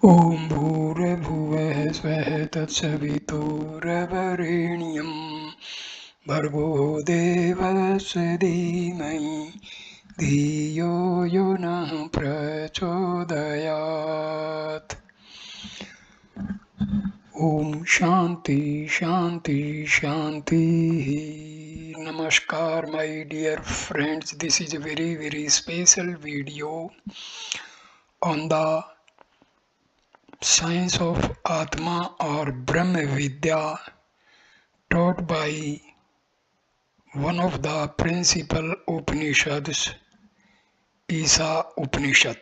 ॐ भूर्भुवः स्वः तत्सवितुर्वरेण्यं भर्गो देवस्य धीमहि धियो यो नः प्रचोदयात्। ॐ शांति शांति शांति. Namaskar my dear friends, this is a very special video on the science of Atma or Brahma Vidya taught by one of the principal Upanishads, Isha Upanishad.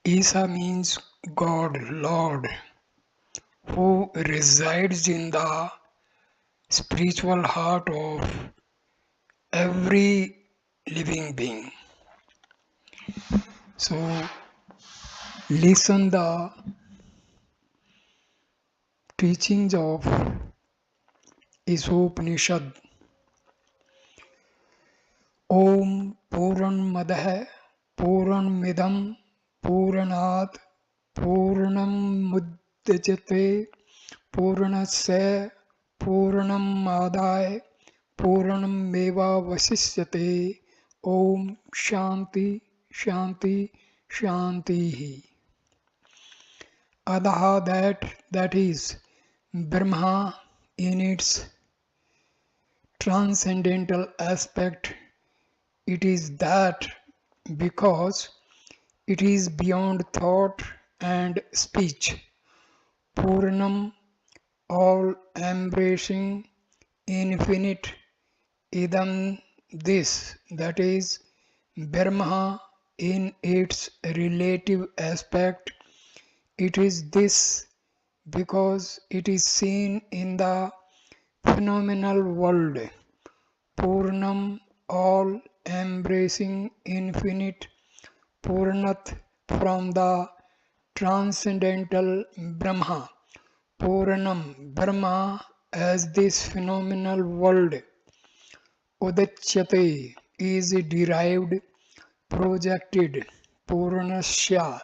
Isha means God, Lord, who resides in the spiritual heart of every living being. So listen the teachings of Isha Upanishad. Om Purnamadah Purnamidam Purnat Purnam Muddyate Purnasya Purnam Adaya Purnam Meva Vasishyate. Om Shanti Shanti Shanti. Adaha, that is Brahma in its transcendental aspect. It is that because it is beyond thought and speech. Purnam, all embracing, infinite, idam, this, that is Brahma in its relative aspect. It is this because it is seen in the phenomenal world. Purnam, all embracing, infinite, Purnat, from the transcendental Brahma. Purnam, Brahma, as this phenomenal world. Udachyate is derived, projected. Purnasya,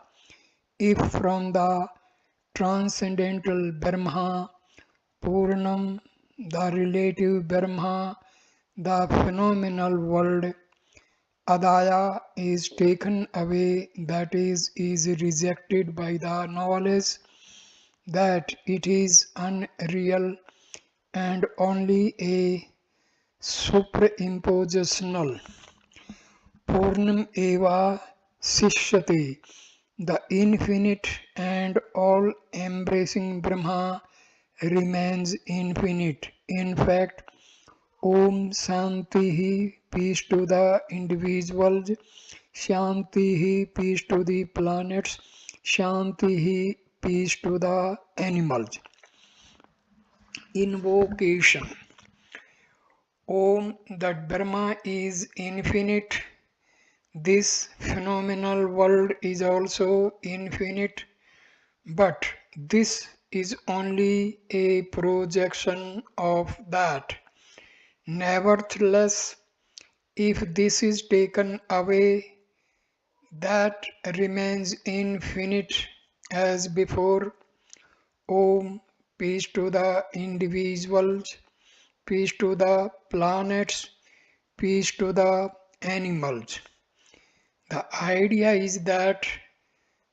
if from the transcendental Brahma. Purnam, the relative Brahma, the phenomenal world. Adaya is taken away, that is rejected by the knowledge that it is unreal and only a superimpositional. Purnam eva sishyate, the infinite and all embracing Brahma remains infinite. In fact, Om Shantihi, peace to the individuals, Shantihi, peace to the planets, Shantihi, peace to the animals. Invocation. Om, that Brahma is infinite. This phenomenal world is also infinite, but this is only a projection of that. Nevertheless, if this is taken away, that remains infinite as before. Om, peace to the individuals, peace to the planets, peace to the animals. The idea is that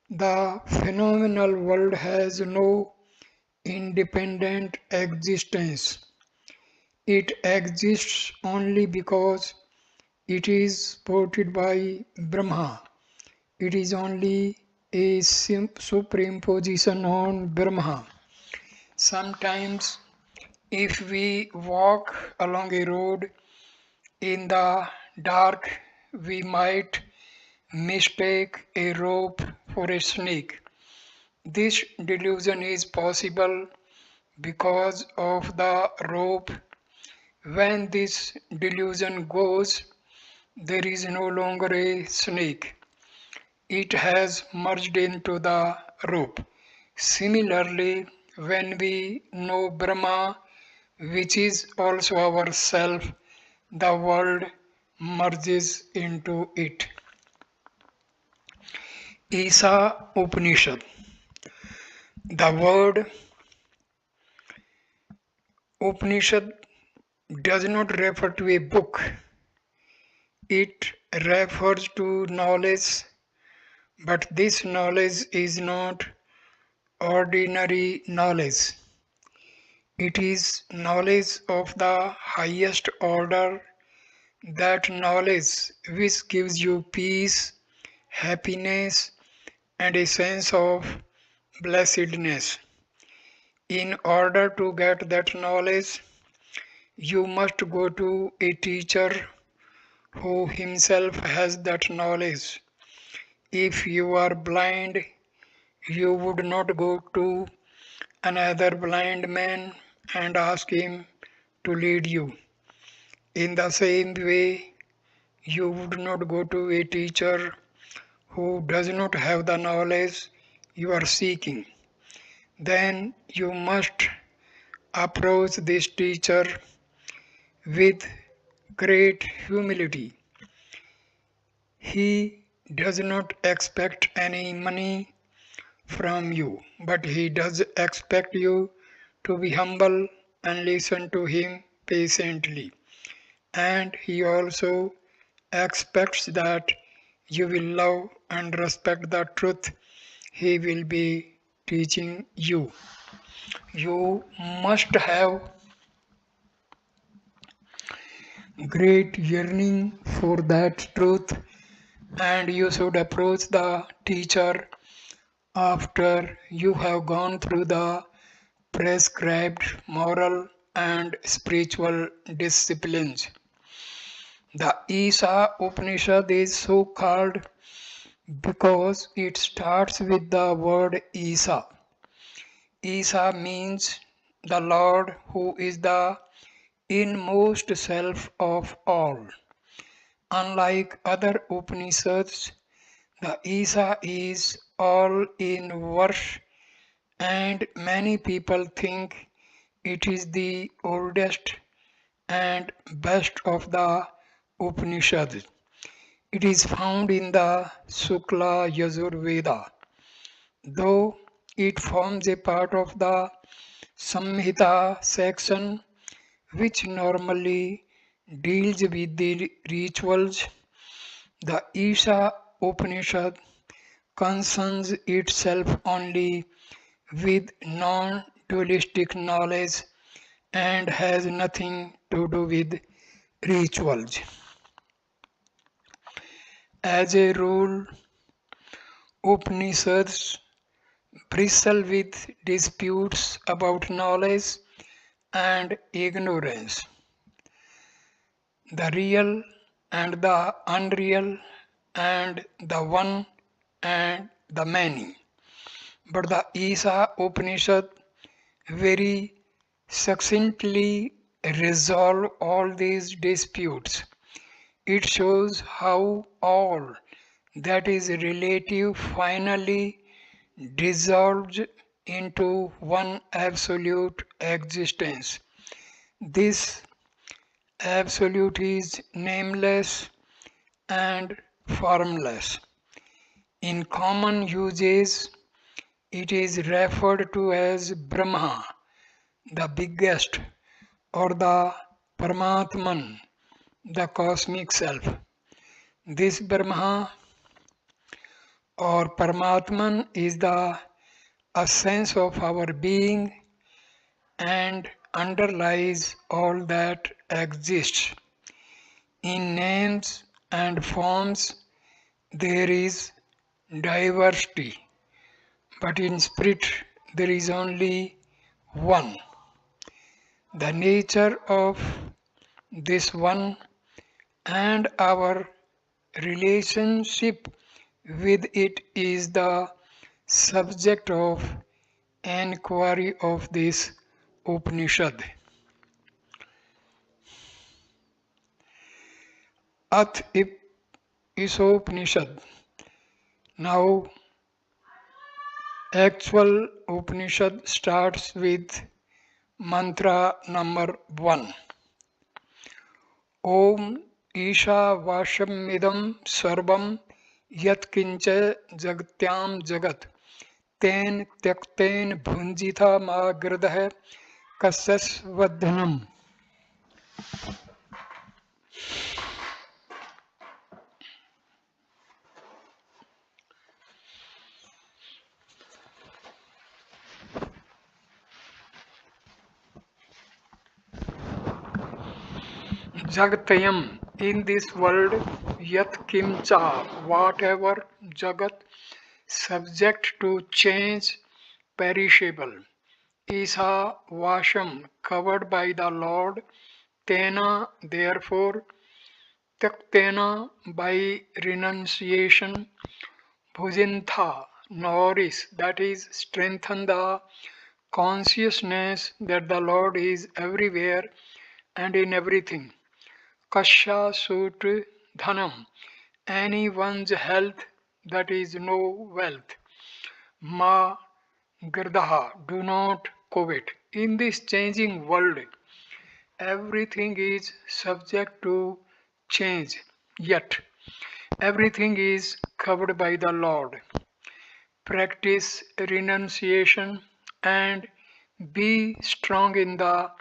the phenomenal world has no independent existence. It exists only because it is supported by Brahma. It is only a superimposition on Brahma. Sometimes, if we walk along a road in the dark, we might mistake a rope for a snake. This delusion is possible because of the rope. When this delusion goes, there is no longer a snake. It has merged into the rope. Similarly, when we know Brahma, which is also our self, the world merges into it. Isha Upanishad. The word Upanishad does not refer to a book, it refers to knowledge, but this knowledge is not ordinary knowledge. It is knowledge of the highest order, that knowledge which gives you peace, happiness, and a sense of blessedness. In order to get that knowledge, you must go to a teacher who himself has that knowledge. If you are blind, you would not go to another blind man and ask him to lead you. In the same way, you would not go to a teacher who does not have the knowledge you are seeking. Then you must approach this teacher with great humility. He does not expect any money from you, but he does expect you to be humble and listen to him patiently. And he also expects that you will love and respect the truth he will be teaching you. You must have great yearning for that truth, and you should approach the teacher after you have gone through the prescribed moral and spiritual disciplines. The Isha Upanishad is so called because it starts with the word Isha. Isha means the Lord who is the inmost self of all. Unlike other Upanishads, the Isha is all in verse, and many people think it is the oldest and best of the Upanishads. It is found in the Sukla Yajurveda, though it forms a part of the Samhita section, which normally deals with the rituals. The Isha Upanishad concerns itself only with non dualistic knowledge and has nothing to do with rituals. As a rule, Upanishads bristle with disputes about knowledge and ignorance, the real and the unreal, and the one and the many. But the Isha Upanishad very succinctly resolve all these disputes. It shows how all that is relative finally dissolves into one absolute existence. This absolute is nameless and formless. In common usage, it is referred to as Brahma, the biggest, or the Paramatman, the cosmic self. This Brahma or Paramatman is the essence of our being and underlies all that exists. In names and forms, there is diversity, but in spirit, there is only one. The nature of this one and our relationship with it is the subject of inquiry of this Upanishad. Ath Isopanishad. Now, actual Upanishad starts with mantra number 1. Om Isha Vasham Idam Sarvam यत्किंच जगत्याम जगत तेन त्यक्तेन भुंजिथा मा गृदः कस्यस्वधनम्. Jagatayam, in this world, yat kimcha, whatever jagat, subject to change, perishable. Isha vasham, covered by the Lord, tena, therefore, tyaktena, by renunciation, bhujintha, nourish, that is, strengthen the consciousness that the Lord is everywhere and in everything. Kasha sut dhanam, anyone's health that is no wealth. Ma girdaha, do not covet. In this changing world, everything is subject to change, yet everything is covered by the Lord. Practice renunciation and be strong in the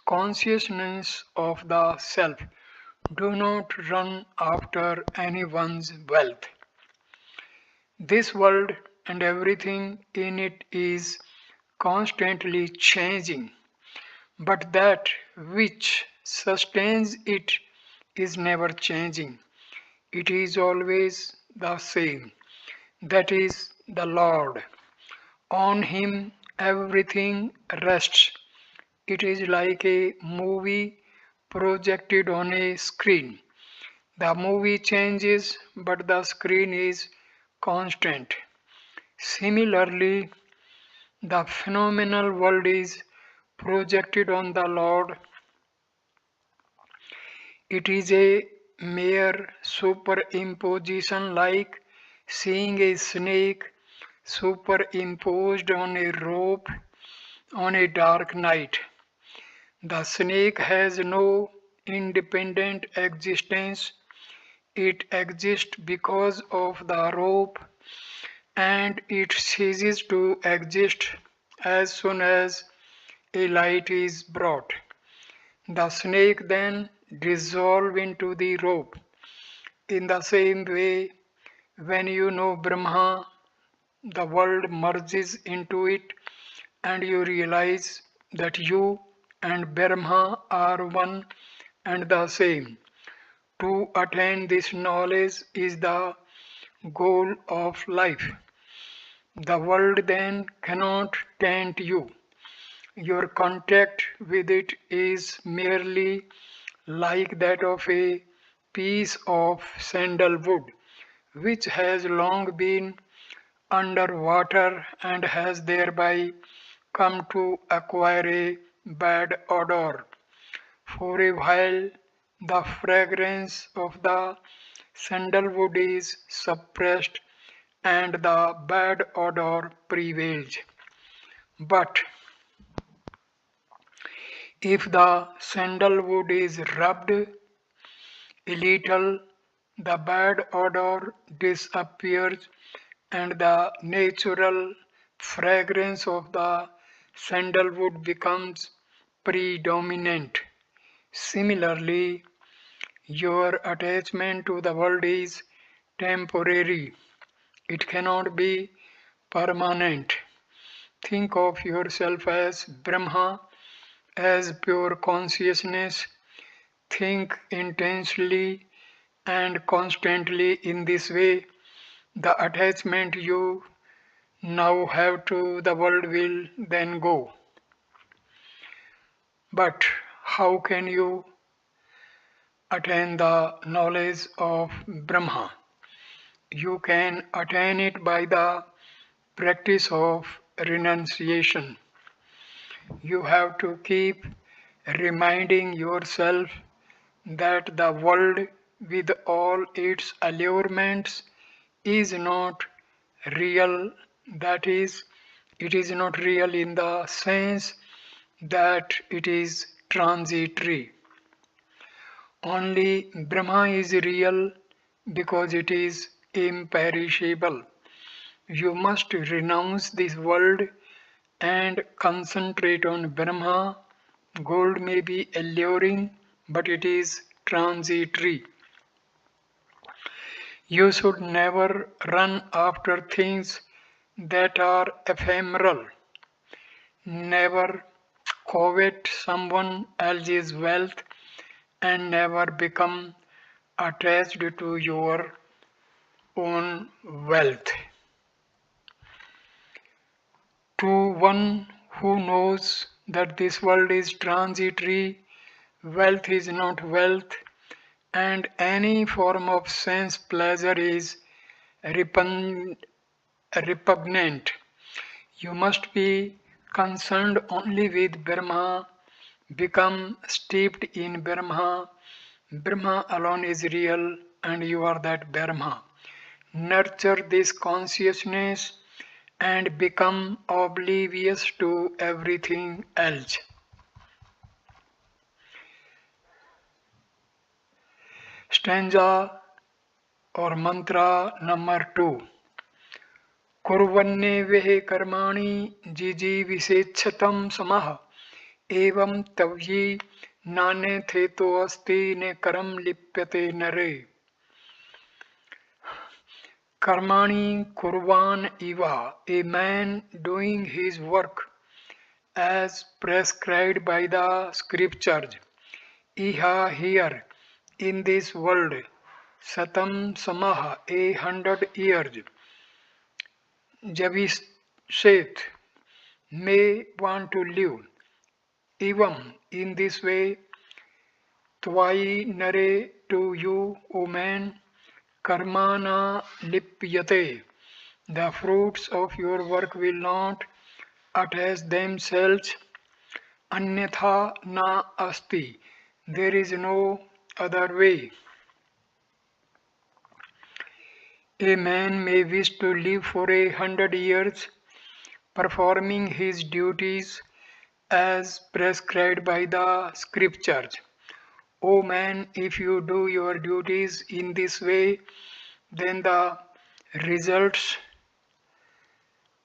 consciousness of the self. Do not run after anyone's wealth. This world and everything in it is constantly changing, but that which sustains it is never changing. It is always the same. That is the Lord. On Him everything rests. It is like a movie projected on a screen. The movie changes, but the screen is constant. Similarly, the phenomenal world is projected on the Lord. It is a mere superimposition, like seeing a snake superimposed on a rope on a dark night. The snake has no independent existence. It exists because of the rope, and it ceases to exist as soon as a light is brought. The snake then dissolves into the rope. In the same way, when you know Brahma, the world merges into it, and you realize that you and Brahma are one and the same. To attain this knowledge is the goal of life. The world then cannot taint you. Your contact with it is merely like that of a piece of sandalwood, which has long been under water and has thereby come to acquire a bad odor. For a while, the fragrance of the sandalwood is suppressed and the bad odor prevails. But if the sandalwood is rubbed a little, the bad odor disappears and the natural fragrance of the sandalwood becomes predominant. Similarly, your attachment to the world is temporary. It cannot be permanent. Think of yourself as Brahma, as pure consciousness. Think intensely and constantly in this way. The attachment you now have to the world will then go. But how can you attain the knowledge of Brahma? You can attain it by the practice of renunciation. You have to keep reminding yourself that the world with all its allurements is not real. That is, it is not real in the sense that it is transitory. Only Brahma is real because it is imperishable. You must renounce this world and concentrate on Brahma. Gold may be alluring, but it is transitory. You should never run after things that are ephemeral. Never covet someone else's wealth and never become attached to your own wealth. To one who knows that this world is transitory, wealth is not wealth, and any form of sense pleasure is repugnant. You must be concerned only with Brahma, become steeped in Brahma. Brahma alone is real, and you are that Brahma. Nurture this consciousness and become oblivious to everything else. Stanza or mantra number 2. कुर्वन्नेवेह कर्माणि जिजीविषेच्छतं समः एवं तव्यि नान्यथेतोऽस्ति न करं लिप्यते नरे. Karmani kurvan iva, a man doing his work as prescribed by the scriptures. Iha here, in this world, satam samaha, 100 years. Javishet, may want to live. Evam, in this way, Tvai nare, to you, O man, karmana lipyate, the fruits of your work will not attach themselves. Anyatha na asti, there is no other way. A man may wish to live for 100 years, performing his duties as prescribed by the scriptures. O man, if you do your duties in this way, then the results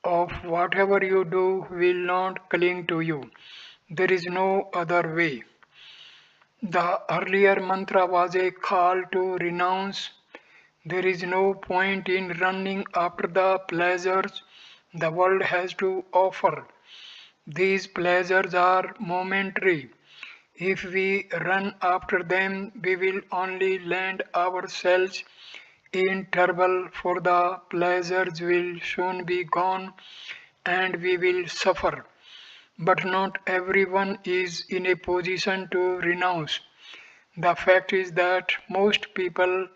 of whatever you do will not cling to you. There is no other way. The earlier mantra was a call to renounce. There is no point in running after the pleasures the world has to offer. These pleasures are momentary. If we run after them, we will only land ourselves in trouble, for the pleasures will soon be gone and we will suffer. But not everyone is in a position to renounce. The fact is that most people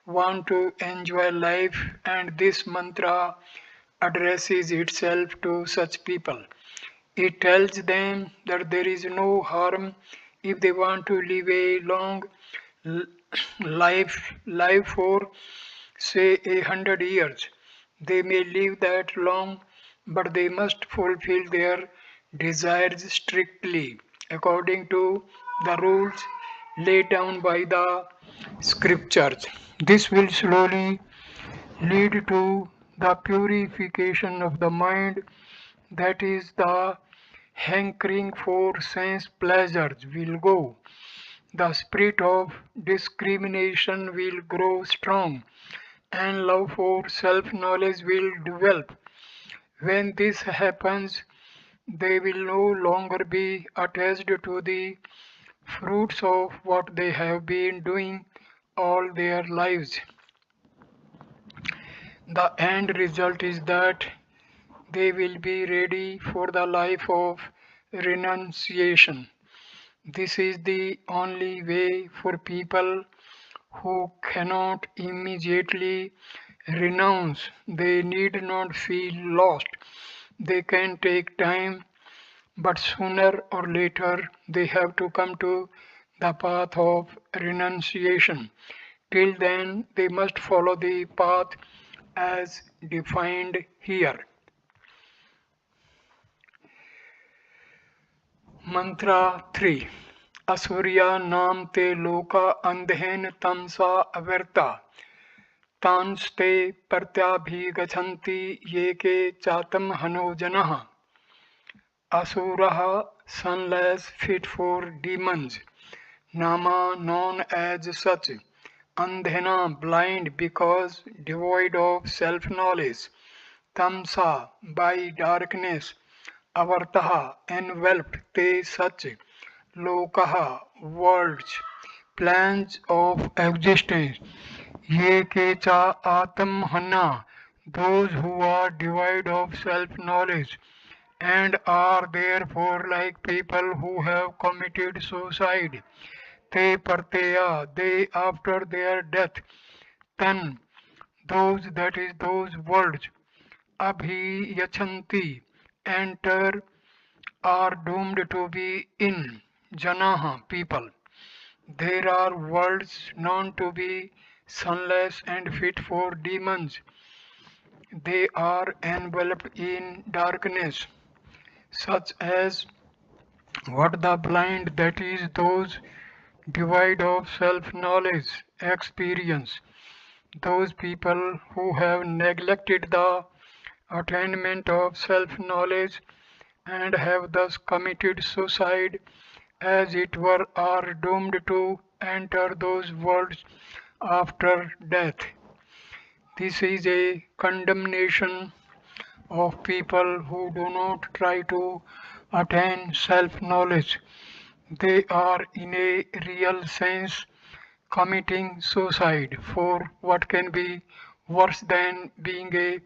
want to enjoy life, and this mantra addresses itself to such people. It tells them that there is no harm if they want to live a long life for say 100 years. They may live that long, but they must fulfill their desires strictly according to the rules laid down by the scriptures. This will slowly lead to the purification of the mind, that is, the hankering for sense pleasures will go. The spirit of discrimination will grow strong, and love for self knowledge will develop. When this happens, they will no longer be attached to the fruits of what they have been doing all their lives. The end result is that they will be ready for the life of renunciation. This is the only way for people who cannot immediately renounce. They need not feel lost. They can take time, but sooner or later they have to come to the path of renunciation. Till then, they must follow the path as defined here. Mantra 3. Asurya nam te loka andhen tamsa averta तांस्ते प्रत्याभिगच्छन्ति ये के चातम हनो जनः asuraha sunless fit for demons. Nama known as such. Andhena blind because devoid of self-knowledge. Tamsa by darkness. Avartaha enveloped they such. Lokaha worlds. Plans of existence. Ye kecha atamhana. Those who are devoid of self-knowledge and are therefore like people who have committed suicide. Te parteya, they after their death. Tan, those that is those words. Abhiyachanti, enter, are doomed to be in. Janaha, people. There are worlds known to be sunless and fit for demons. They are enveloped in darkness, such as what the blind, that is, those devoid of self knowledge, experience. Those people who have neglected the attainment of self knowledge and have thus committed suicide, as it were, are doomed to enter those worlds after death. This is a condemnation of people who do not try to attain self knowledge. They are, in a real sense, committing suicide, for what can be worse than being a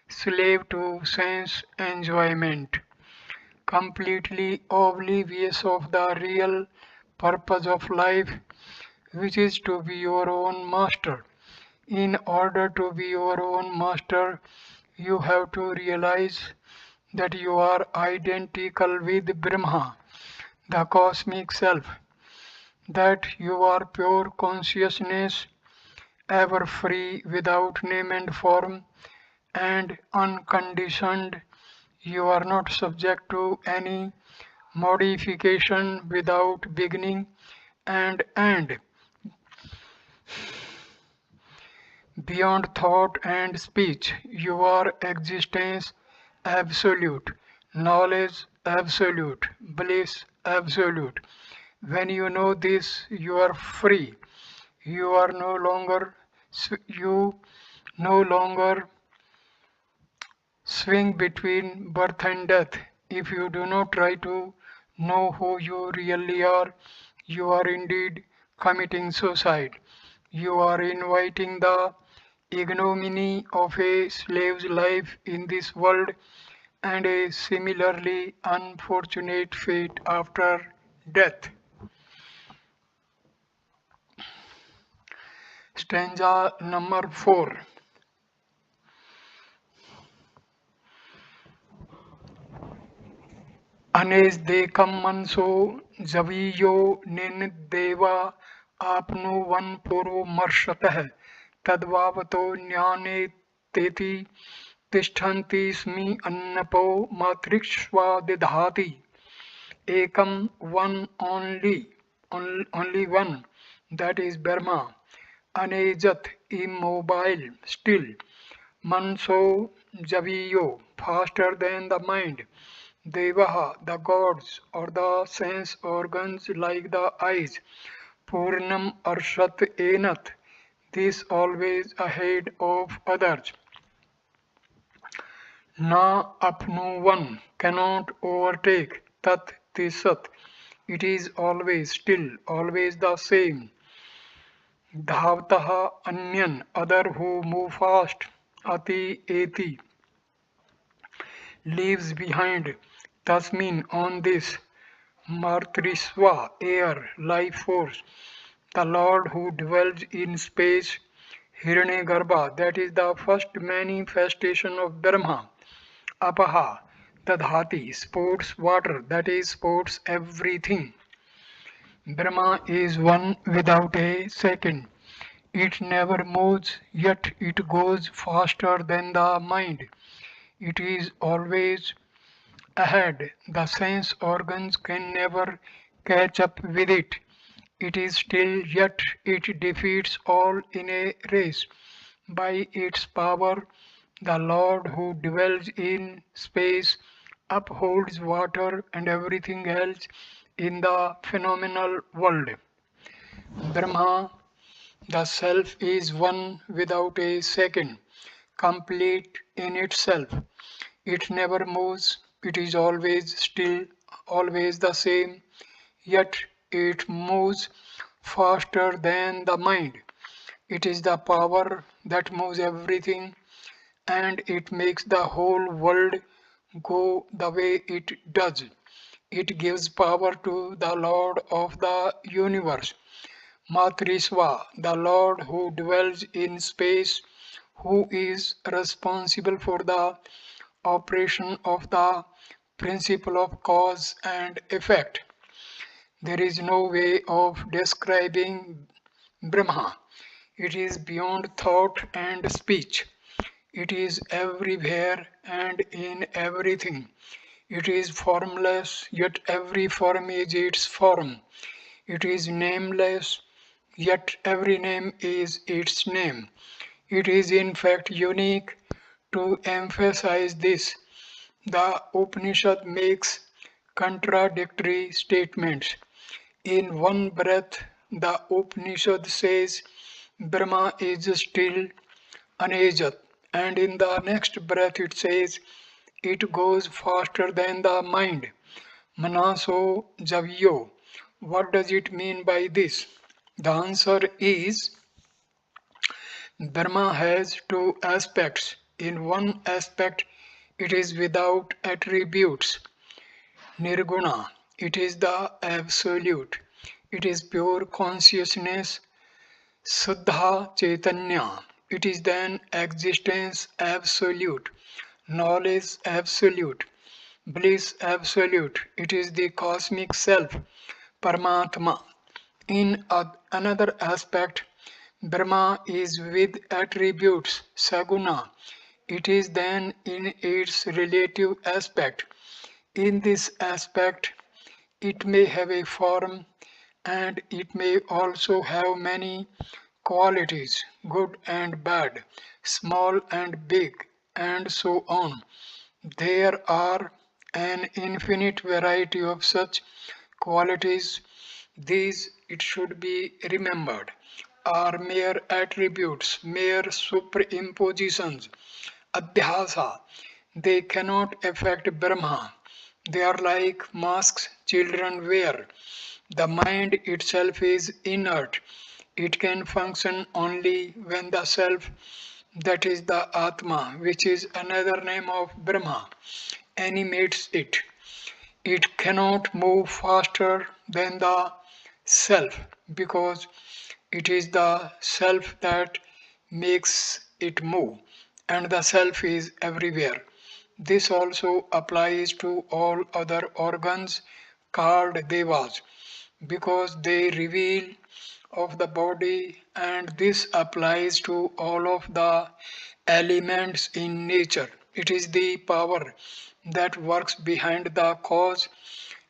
slave to sense enjoyment, completely oblivious of the real purpose of life, which is to be your own master. In order to be your own master, you have to realize that you are identical with Brahma, the cosmic self, that you are pure consciousness, ever free without name and form, and unconditioned. You are not subject to any modification without beginning and end. Beyond thought and speech, your existence absolute, knowledge absolute, bliss absolute. When you know this, you are free. You are no longer you no longer swing between birth and death. If you do not try to know who you really are, you are indeed committing suicide. You are inviting the ignominy of a slave's life in this world and a similarly unfortunate fate after death. Stanza number 4. अनेस देखम मनसो जवीयो निन देवा आपनु one पुरो मर्षतः तद्वावतो न्याने तेति तिष्ठन्ति स्मि अन्नपो मातृक्ष्वादिधाति एकम one only one, that is Brahma, anejat, immobile, still, manso, javiyo, faster than the mind, devaha, the gods or the sense organs like the eyes, purnam arshat enat, this always ahead of others. Na apnu one, cannot overtake, tat tisat, it is always still, always the same. Dhavtaha anyan, other who move fast, ati eti, leaves behind, tasmin, on this, martrisva, air, life force, the Lord who dwells in space, Hiranyagarbha, that is the first manifestation of Brahma, Apaha, Dadhati, sports water, that is sports everything. Brahma is one without a second. It never moves, yet it goes faster than the mind. It is always ahead. The sense organs can never catch up with it. It is still, yet it defeats all in a race. By its power, the Lord who dwells in space upholds water and everything else in the phenomenal world. Brahma, the Self, is one without a second, complete in itself. It never moves, it is always still, always the same, yet it moves faster than the mind. It is the power that moves everything and it makes the whole world go the way it does. It gives power to the Lord of the universe, Matriswa, the Lord who dwells in space, who is responsible for the operation of the principle of cause and effect. There is no way of describing Brahma. It is beyond thought and speech. It is everywhere and in everything. It is formless, yet every form is its form. It is nameless, yet every name is its name. It is in fact unique. To emphasize this, the Upanishad makes contradictory statements. In one breath, the Upanishad says Brahma is still unaged, and in the next breath it says it goes faster than the mind. Manaso Javio. What does it mean by this? The answer is Brahma has two aspects. In one aspect, it is without attributes, Nirguna. It is the absolute. It is pure consciousness, Suddha Chaitanya. It is then existence absolute, knowledge absolute, bliss absolute. It is the cosmic self, Paramatma. In another aspect, Brahma is with attributes, Saguna. It is then in its relative aspect. In this aspect, it may have a form and it may also have many qualities, good and bad, small and big, and so on. There are an infinite variety of such qualities. These, it should be remembered, are mere attributes, mere superimpositions, adhyasa. They cannot affect Brahma. They are like masks children wear. The mind itself is inert. It can function only when the self, that is the Atma, which is another name of Brahma, animates it. It cannot move faster than the self because it is the self that makes it move, and the self is everywhere. This also applies to all other organs called devas because they reveal of the body, and this applies to all of the elements in nature. It is the power that works behind the cause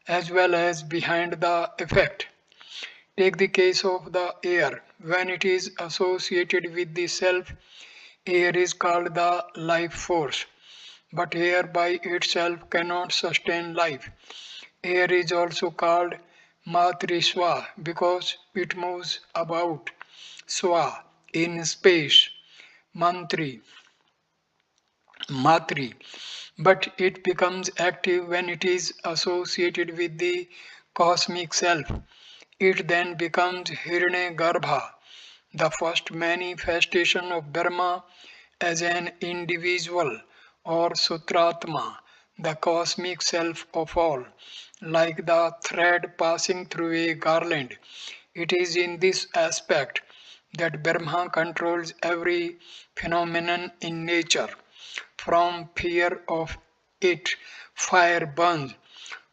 as well as behind the effect. Take the case of the air. When it is associated with the self, air is called the life force. But air by itself cannot sustain life. Air is also called Matriswa because it moves about Swa in space, Mantri, Matri. But it becomes active when it is associated with the cosmic self. It then becomes Hiranyagarbha, the first manifestation of Brahma as an individual, or Sutratma, the cosmic self of all, like the thread passing through a garland. It is in this aspect that Brahma controls every phenomenon in nature. From fear of it, fire burns.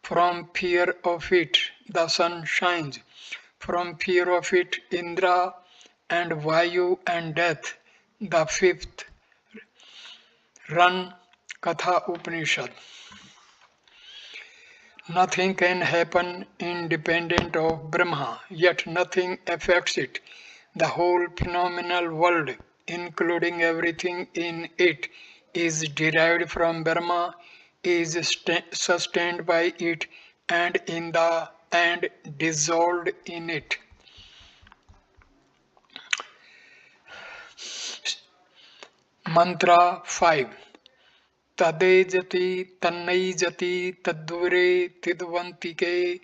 From fear of it, the sun shines. From fear of it, Indra and Vayu and death, the fifth run Katha Upanishad. Nothing can happen independent of Brahma, yet nothing affects it. The whole phenomenal world including everything in it, is derived from Brahma, is sustained by it, and dissolved in it. Mantra 5. Tadejati tannai tadure tidvantike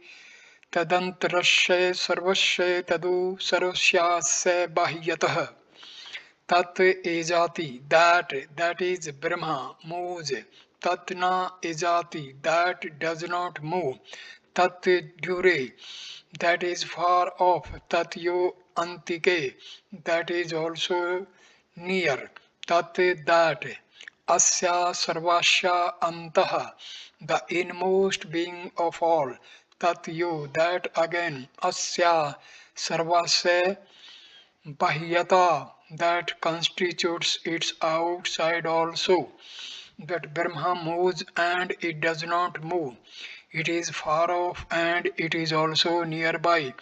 तदंतरस्य सर्वस्य तदु सर्वस्यास्य बाह्यतः tat ejati that is Brahma moves tat na ejati that does not move tat dure that is far off tat yo antike that is also near tat that asya sarvasya antah the inmost being of all tat yo that again asya sarvasya bahyata that constitutes its outside also that Brahma moves and it does not move. It is far off and it is also nearby.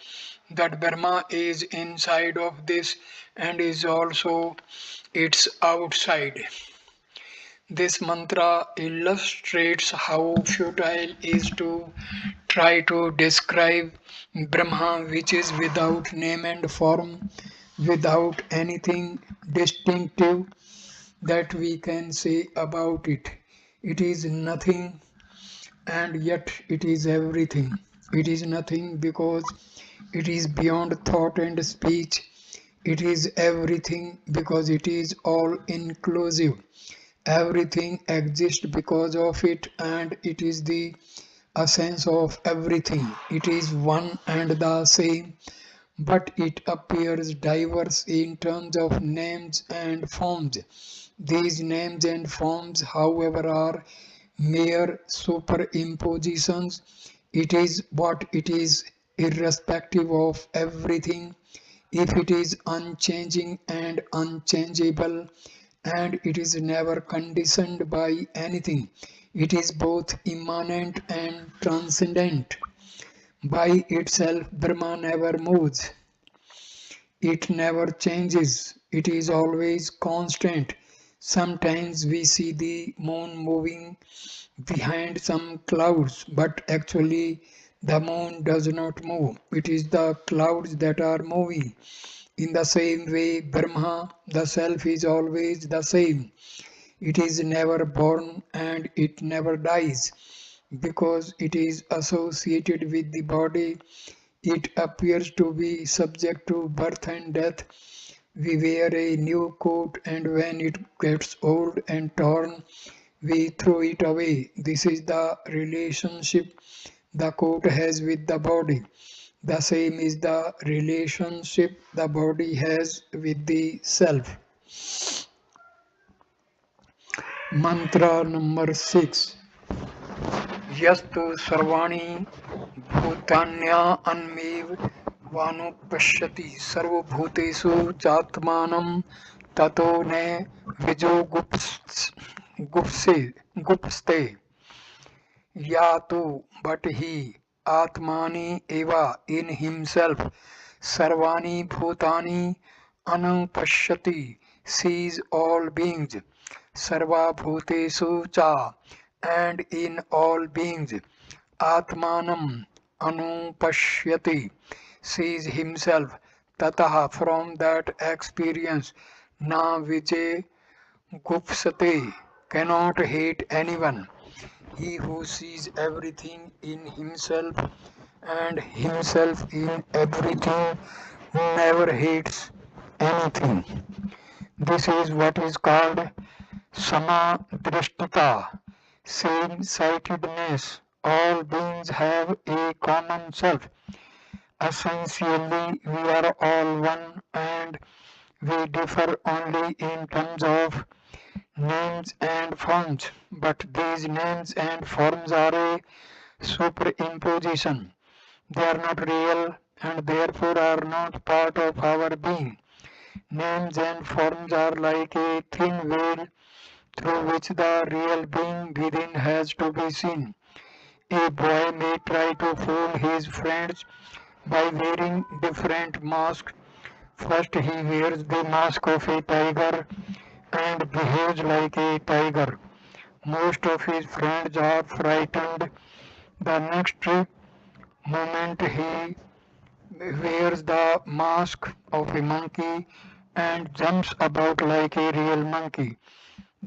That Brahma is inside of this and is also its outside. This mantra illustrates how futile is to try to describe Brahma, which is without name and form, without anything distinctive that we can say about it. It is nothing and yet it is everything. It is nothing because it is beyond thought and speech. It is everything because it is all inclusive. Everything exists because of it, and it is the essence of everything. It is one and the same, but it appears diverse in terms of names and forms. These names and forms, however, are mere superimpositions. It is what it is, irrespective of everything. If it is unchanging and unchangeable, and it is never conditioned by anything, it is both immanent and transcendent. By itself, Brahma never moves. It never changes. It is always constant. Sometimes we see the moon moving behind some clouds, but actually the moon does not move. It is the clouds that are moving. In the same way, Brahma, the self, is always the same. It is never born and it never dies. Because it is associated with the body, it appears to be subject to birth and death. We wear a new coat, and when it gets old and torn, we throw it away. This is the relationship the coat has with the body. The same is the relationship the body has with the self. Mantra number 6. Yastu sarvani bhutanya anmev vanupashyati sarvabhutesu chatmanam tato ne vijo gupste yatu but he atmani eva in himself sarvani bhutani anupashyati sees all beings sarva bhutesu cha and in all beings atmanam anupashyati sees himself tataha from that experience na vijay gupsate cannot hate anyone. He who sees everything in himself and himself in everything never hates anything. This is what is called samadrishtita, same-sightedness. All beings have a common self. Essentially, we are all one and we differ only in terms of names and forms, but these names and forms are a superimposition. They are not real and therefore are not part of our being. Names and forms are like a thin veil through which the real being within has to be seen. A boy may try to fool his friends by wearing different masks First, he wears the mask of a tiger and behaves like a tiger. Most of his friends are frightened. The next moment, he wears the mask of a monkey and jumps about like a real monkey.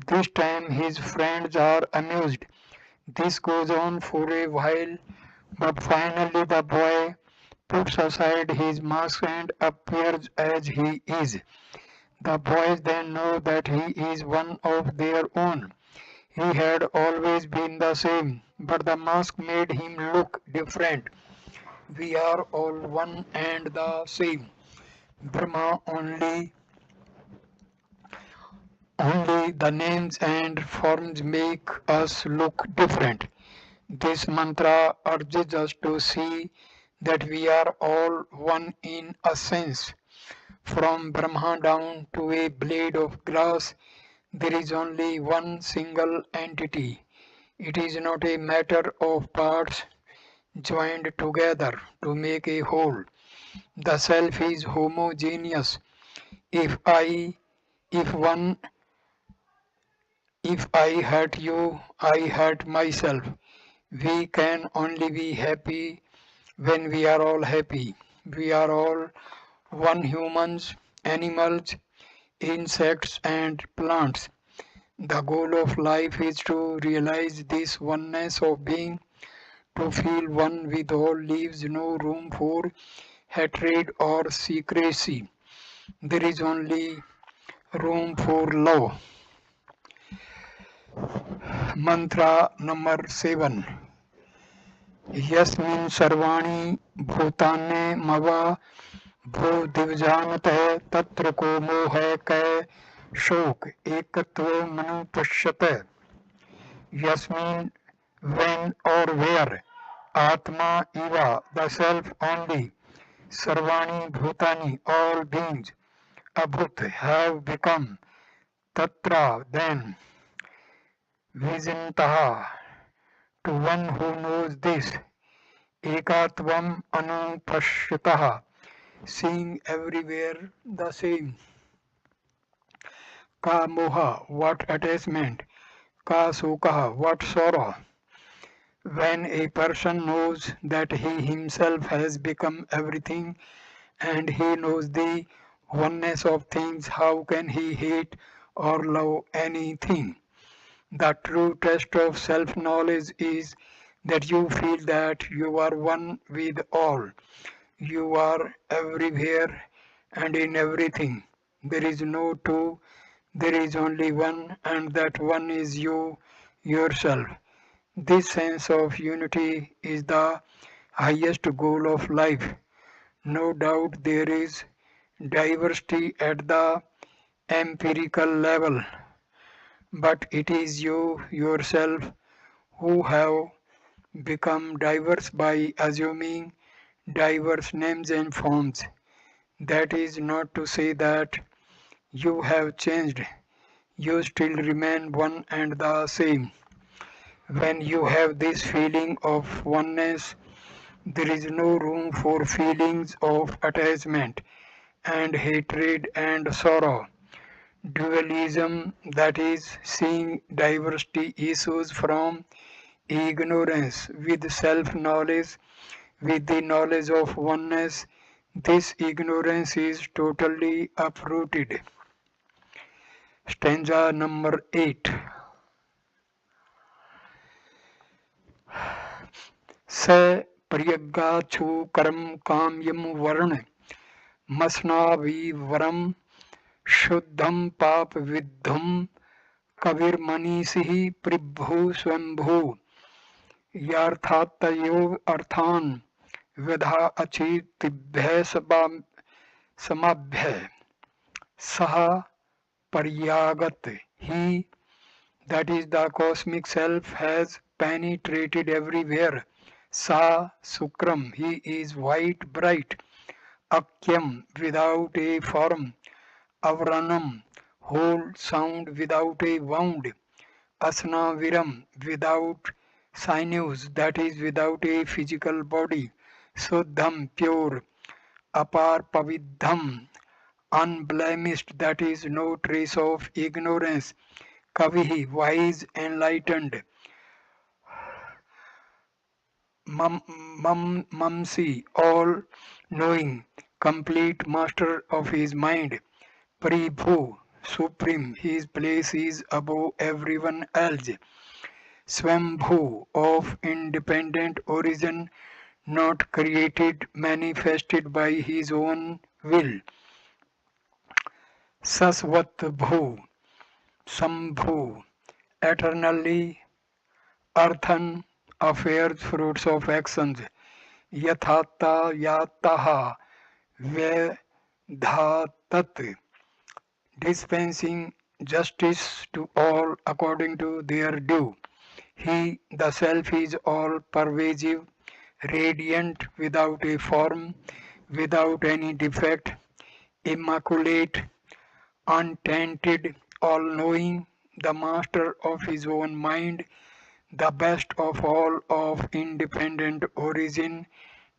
This time, his friends are amused. This goes on for a while, but finally, the boy puts aside his mask and appears as he is. The boys then know that he is one of their own. He had always been the same, but the mask made him look different. We are all one and the same. Brahma only the names and forms make us look different. This mantra urges us to see that we are all one in a sense. From Brahma down to a blade of grass, there is only one single entity. It is not a matter of parts joined together to make a whole. The self is homogeneous. If I if one if I hurt you, I hurt myself. We can only be happy when we are all happy. We are all one humans, animals, insects and plants. The goal of life is to realize this oneness of being. To feel one with all leaves no room for hatred or secrecy. There is only room for love. Mantra number 7. यस्मिन् सर्वाणि भूतानि मव भूदिवजानतः तत्र को मोह कै शोक एकत्वमनुपश्यत. Yasmin, when or where, Atma eva, the self only, Sarvani Bhutani, all beings, Abhut, have become, Tatra, then, Vijantaha, to one who knows this, Ekatvam Anupashyataha, seeing everywhere the same. Ka moha, what attachment, Ka sukaha, what sorrow. When a person knows that he himself has become everything and he knows the oneness of things, how can he hate or love anything? The true test of self knowledge is that you feel that you are one with all. You are everywhere and in everything. There is no two, there is only one, and that one is you yourself. This sense of unity is the highest goal of life. No doubt there is diversity at the empirical level, but it is you yourself who have become diverse by assuming diverse names and forms. That is not to say that you have changed, you still remain one and the same. When you have this feeling of oneness, there is no room for feelings of attachment and hatred and sorrow. Dualism, that is, seeing diversity, issues from ignorance with self knowledge, with the knowledge of oneness. This ignorance is totally uprooted. Stanza number 8. स प्रियगाछु करम काम्यम वर्ण मसनाविवरम शुद्धम पाप विद्धम कविर्मनीषिः प्रभु स्वयंभू यार्थातयोग अर्थान विधा अचितिभ्य समाभ्य सह पर्यागत. He, that is the cosmic self, has penetrated everywhere. Sa Sukram, he is white bright. Akyam, without a form. Avranam, whole sound without a wound. Asna Viram, without sinews, that is without a physical body. Suddham, pure. Apar Pavidham, unblemished, that is, no trace of ignorance. Kavihi, wise, enlightened. Mamsi, all knowing, complete master of his mind. Prabhu, supreme, his place is above everyone else. Swambhu, of independent origin, not created, manifested by his own will. Sasvat Sambhu, eternally earthen, affairs, fruits of actions. Yathata Yataha, Vedhatat, dispensing justice to all according to their due. He, the Self, is all pervasive, radiant, without a form, without any defect, immaculate, untainted, all knowing, the master of his own mind, the best of all, of independent origin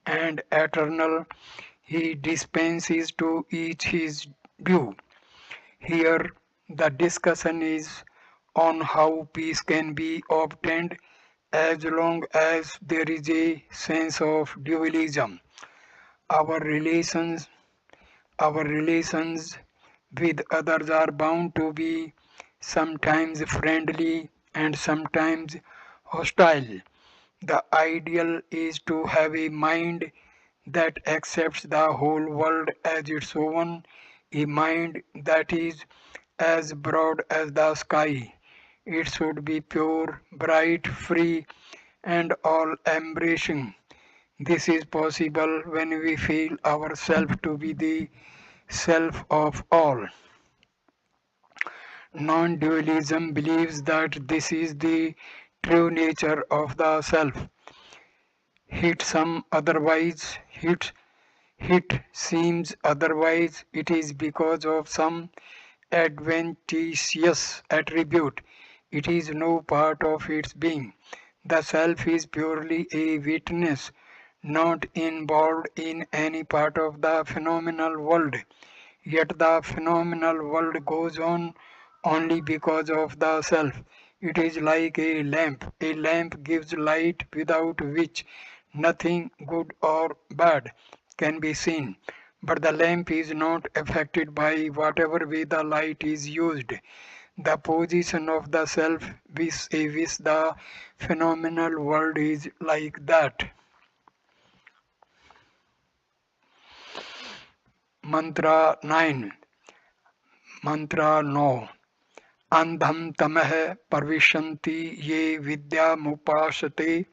and eternal. He dispenses to each his due. Here, the discussion is on how peace can be obtained as long as there is a sense of dualism. Our relations, our relations with others are bound to be sometimes friendly and sometimes hostile. The ideal is to have a mind that accepts the whole world as its own, a mind that is as broad as the sky. It should be pure, bright, free, and all embracing. This is possible when we feel ourselves to be the self of all. Non dualism believes that this is the true nature of the self. Hit some otherwise, hit seems otherwise, it is because of some adventitious attribute. It is no part of its being. The self is purely a witness, not involved in any part of the phenomenal world. Yet the phenomenal world goes on only because of the self. It is like a lamp. A lamp gives light without which nothing good or bad can be seen. But the lamp is not affected by whatever way the light is used. The position of the self vis-a-vis the phenomenal world is like that. Mantra 9. Mantra 9. अंधं तमः प्रविशन्ति ये विद्यामुपासते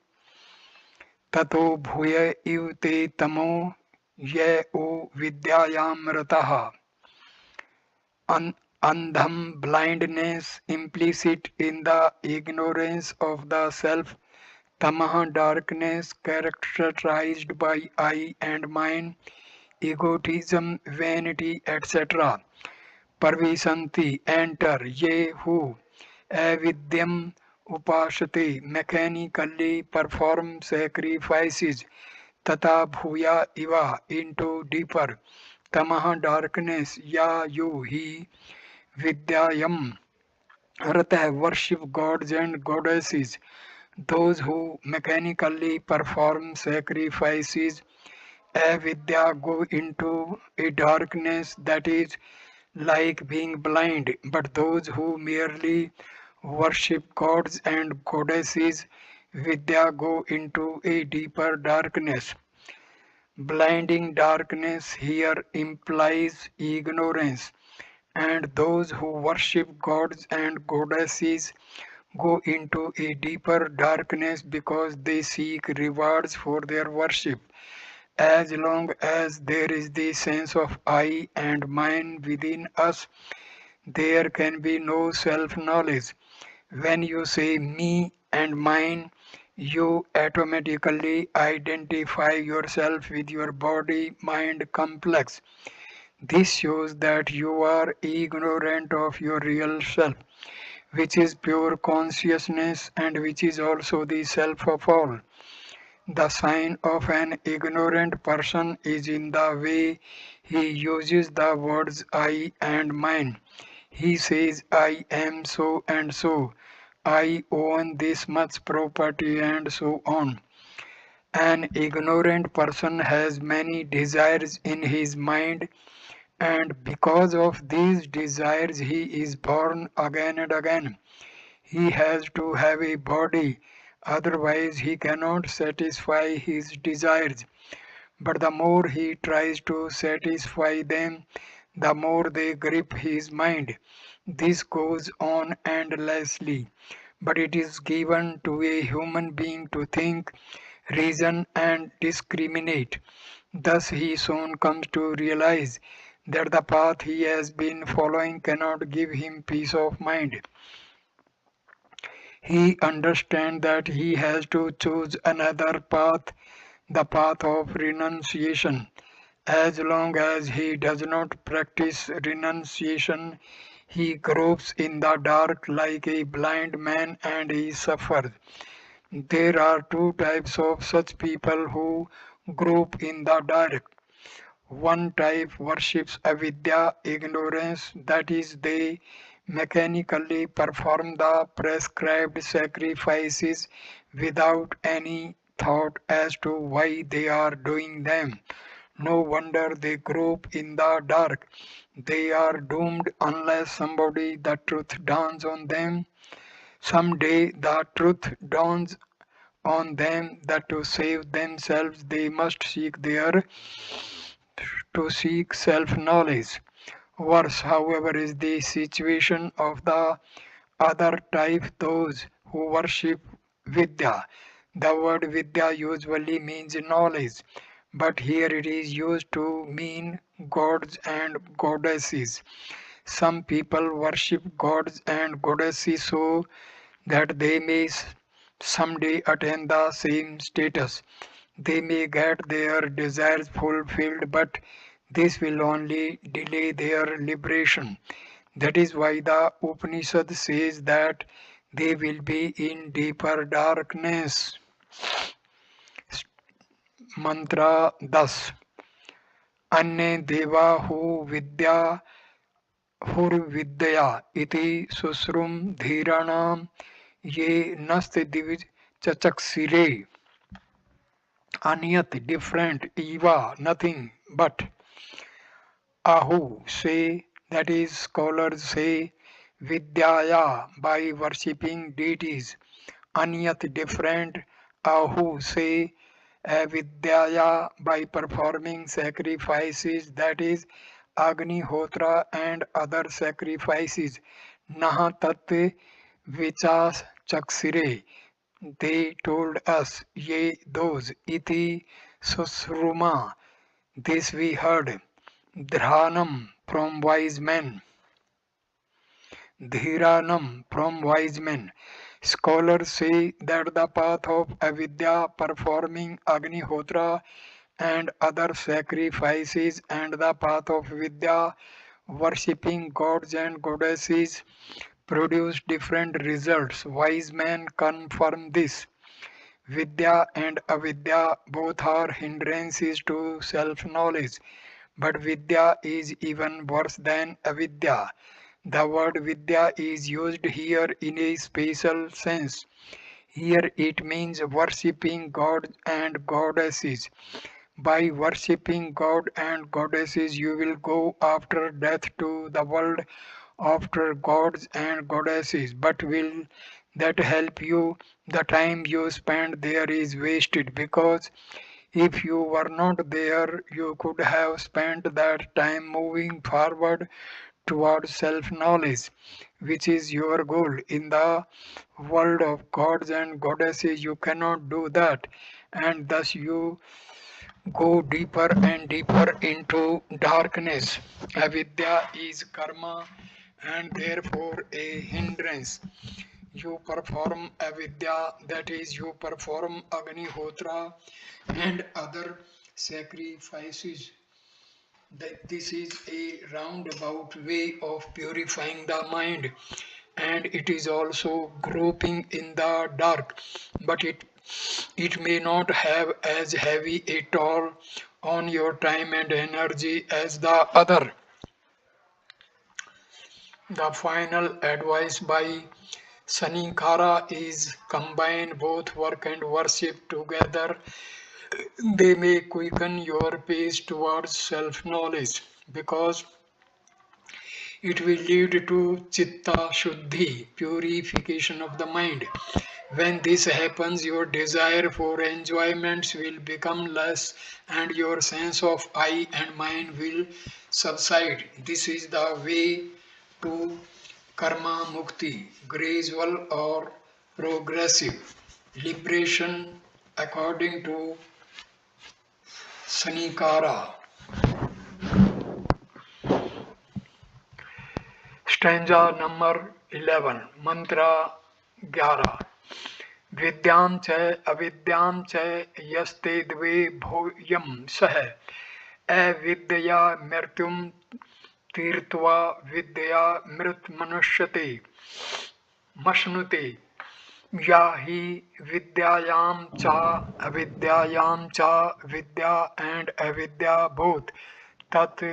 ततो भूय इव ते तमो ये ओ विद्यायां रतः. Andham, blindness implicit in the ignorance of the self. Tamaha, darkness characterized by I and mine, egotism, vanity, etc. Parvisanti, enter, ye who, avidyam upashate, mechanically perform sacrifices, tata bhuya iva, into deeper, tamaha, darkness, ya, you, he, vidyayam, rata, worship gods and goddesses, those who mechanically perform sacrifices, avidya, go into a darkness that is like being blind, but those who merely worship gods and goddesses, Vidya, go into a deeper darkness. Blinding darkness here implies ignorance, and those who worship gods and goddesses go into a deeper darkness because they seek rewards for their worship. As long as there is the sense of I and mine within us, there can be no self-knowledge. When you say me and mine, you automatically identify yourself with your body-mind complex. This shows that you are ignorant of your real self, which is pure consciousness and which is also the self of all. The sign of an ignorant person is in the way he uses the words I and mine. He says, I am so and so, I own this much property, and so on. An ignorant person has many desires in his mind, and because of these desires, he is born again and again. He has to have a body, otherwise, he cannot satisfy his desires. But the more he tries to satisfy them, the more they grip his mind. This goes on endlessly, but it is given to a human being to think, reason, and discriminate. Thus, he soon comes to realize that the path he has been following cannot give him peace of mind. He understands that he has to choose another path, the path of renunciation. As long as he does not practice renunciation, he gropes in the dark like a blind man and he suffers. There are two types of such people who grope in the dark. One type worships avidya, ignorance, that is, they mechanically perform the prescribed sacrifices without any thought as to why they are doing them. No wonder they grope in the dark. They are doomed unless somebody the truth dawns on them. Someday the truth dawns on them that to save themselves they must seek self-knowledge. Worse, however, is the situation of the other type, those who worship Vidya. The word Vidya usually means knowledge, but here it is used to mean gods and goddesses. Some people worship gods and goddesses so that they may someday attain the same status. They may get their desires fulfilled, but this will only delay their liberation. That is why the Upanishad says that they will be in deeper darkness. Mantra 10 अन्ये देवाहु विद्या हुर्विद्या इति सुश्रुम धीराणाम ये नस्ति Divij चचक्षिरे anyat different eva nothing but ahu say, that is scholars say, vidyaya by worshipping deities. Anyat different ahu say, avidyaya by performing sacrifices, that is agnihotra and other sacrifices. Naha tat vichas chaksire, they told us, ye those, iti susruma, this we heard, dhranam from wise men, dhiranam from wise men. Scholars say that the path of avidya, performing agnihotra and other sacrifices, and the path of vidya, worshipping gods and goddesses, produce different results. Wise men confirm this. Vidya and avidya both are hindrances to self-knowledge, but Vidya is even worse than avidya. The word Vidya is used here in a special sense. Here it means worshipping gods and goddesses. By worshipping God and goddesses, you will go after death to the world after gods and goddesses. But will that help you? The time you spend there is wasted, because if you were not there, you could have spent that time moving forward towards self knowledge, which is your goal. In the world of gods and goddesses, you cannot do that, and thus you go deeper and deeper into darkness. Avidya is karma and therefore a hindrance. You perform avidya, that is, you perform agnihotra and other sacrifices. That this is a roundabout way of purifying the mind, and it is also groping in the dark, but it It may not have as heavy a toll on your time and energy as the other. The final advice by Sanikara is combine both work and worship together. They may quicken your pace towards self knowledge because it will lead to chitta shuddhi, purification of the mind. When this happens, your desire for enjoyments will become less and your sense of I and mine will subside. This is the way to karma mukti, gradual or progressive liberation according to Sanikara. Stanza number 11, mantra 11. विद्यां च अविद्यां च यस्ते द्वे भूयं सः अविद्यया मृत्युं तीर्त्वा विद्या मृतमनुष्यते मश्नुते या हि विद्यायां च अविद्यायां च विद्या and avidya both tat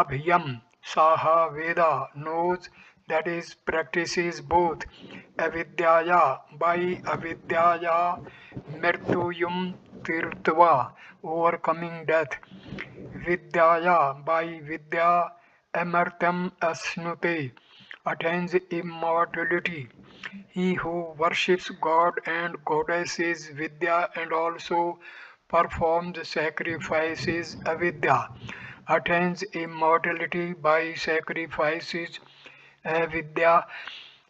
abhyam saha veda knows, that is practices both avidyaya by avidyaya mrityum tirtva overcoming death vidyaya by vidya amartam asnute attains immortality. He who worships God and goddesses Vidya and also performs sacrifices avidya attains immortality by sacrifices avidya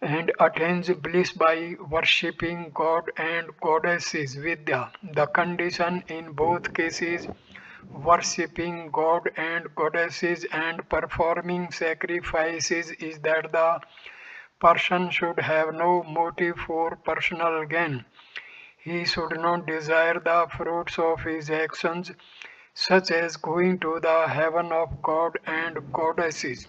and attains bliss by worshipping God and goddesses Vidya. The condition in both cases, worshipping God and goddesses and performing sacrifices, is that the person should have no motive for personal gain. He should not desire the fruits of his actions, such as going to the heaven of God and goddesses.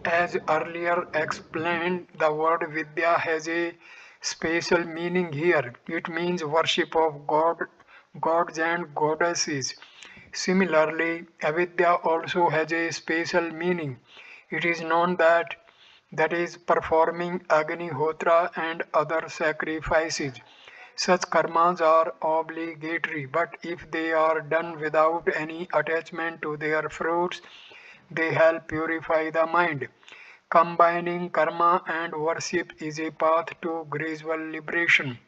As earlier explained, the word Vidya has a special meaning here. It means worship of God, gods and goddesses. Similarly, avidya also has a special meaning. It is known that is performing Agnihotra and other sacrifices. Such karmas are obligatory, but if they are done without any attachment to their fruits, they help purify the mind. Combining karma and worship is a path to gradual liberation.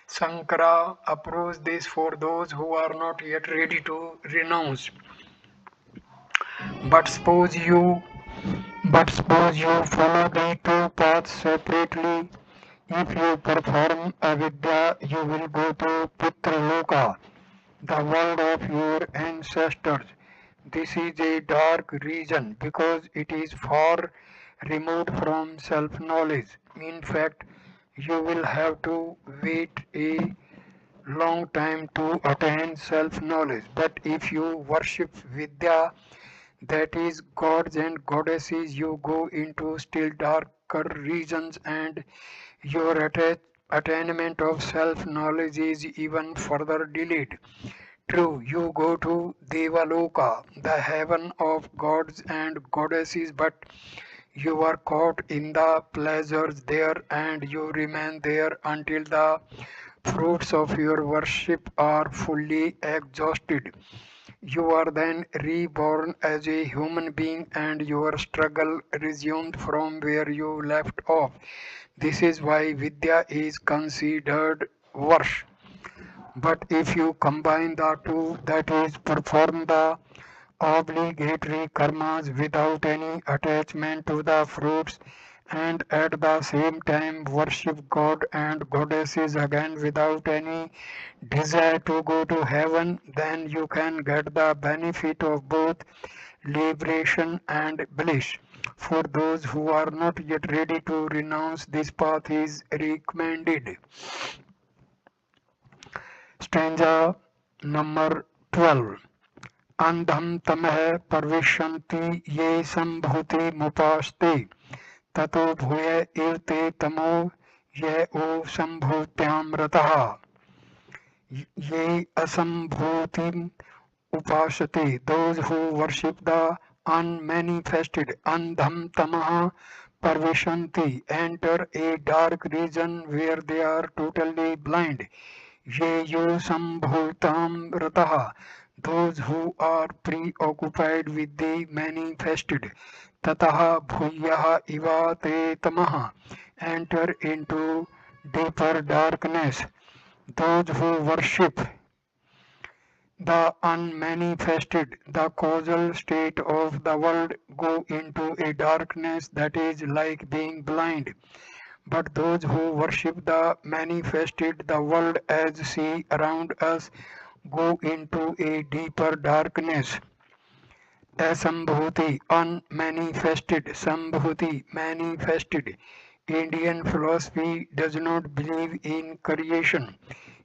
Sankara approves this for those who are not yet ready to renounce. But suppose you but suppose you follow the two paths separately. If you perform avidya, you will go to Putraloka, the world of your ancestors. This is a dark region because it is far removed from self knowledge. In fact, you will have to wait a long time to attain self knowledge. But if you worship Vidya, that is gods and goddesses, you go into still darker regions and your attainment of self knowledge is even further delayed. True, you go to Devaloka, the heaven of gods and goddesses, but you are caught in the pleasures there and you remain there until the fruits of your worship are fully exhausted. You are then reborn as a human being and your struggle resumed from where you left off. This is why Vidya is considered worse. But if you combine the two, that is, perform the obligatory karmas without any attachment to the fruits, and at the same time worship God and goddesses again without any desire to go to heaven, then you can get the benefit of both liberation and bliss. For those who are not yet ready to renounce, this path is recommended. Stanza number 12. अंधं तमः प्रविशन्ति ये संभूति मुपास्ते ततो भूय एते तमो ये ओ संभूत्याम रतः. Ye asambhutim upashate, those who worship the unmanifested, andham tamaha parvishanti, enter a dark region where they are totally blind. Ye yo sambhutam rataha, those who are preoccupied with the manifested, tataha bhuyaha iva te tamaha, enter into deeper darkness. Those who worship the unmanifested, the causal state of the world, go into a darkness that is like being blind. But those who worship the manifested, the world as see around us, go into a deeper darkness. Asambhuti, unmanifested, Sambhuti, manifested. Indian philosophy does not believe in creation.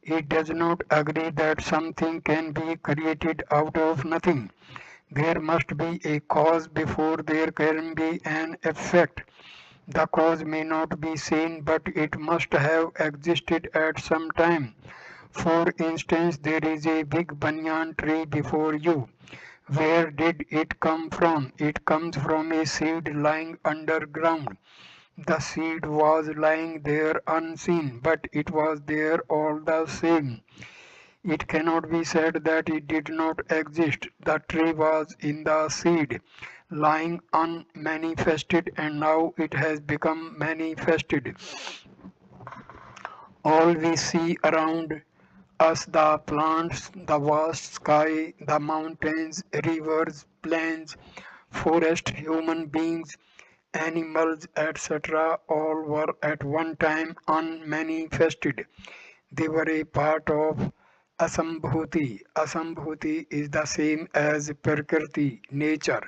It does not agree that something can be created out of nothing. There must be a cause before there can be an effect. The cause may not be seen, but it must have existed at some time. For instance, there is a big banyan tree before you. Where did it come from? It comes from a seed lying underground. The seed was lying there unseen, but it was there all the same. It cannot be said that it did not exist. The tree was in the seed, lying unmanifested, and now it has become manifested. All we see around us, the plants, the vast sky, the mountains, rivers, plains, forests, human beings, animals, etc., all were at one time unmanifested. They were a part of Asambhuti. Asambhuti is the same as Prakriti, nature,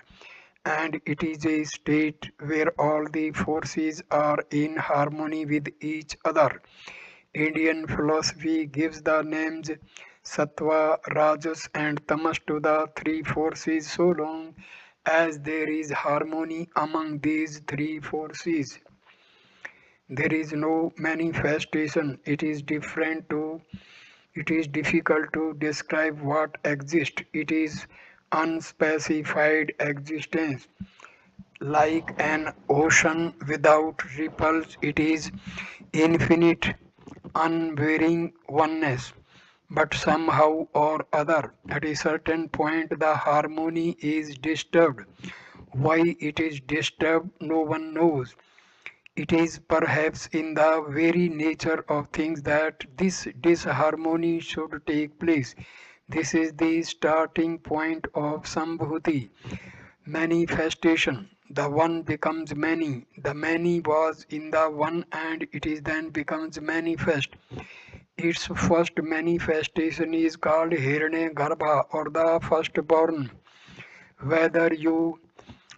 and it is a state where all the forces are in harmony with each other. Indian philosophy gives the names Sattva, Rajas, and Tamas to the three forces so long as there is harmony among these three forces. There is no manifestation. It is difficult to describe what exists. It is unspecified existence. Like an ocean without ripples, it is infinite, unvarying oneness. But somehow or other, at a certain point, the harmony is disturbed. Why it is disturbed, no one knows. It is perhaps in the very nature of things that this disharmony should take place. This is the starting point of Sambhuti, manifestation. The one becomes many. The many was in the one and it is then becomes manifest. Its first manifestation is called Hirane Garbha or the firstborn. Whether you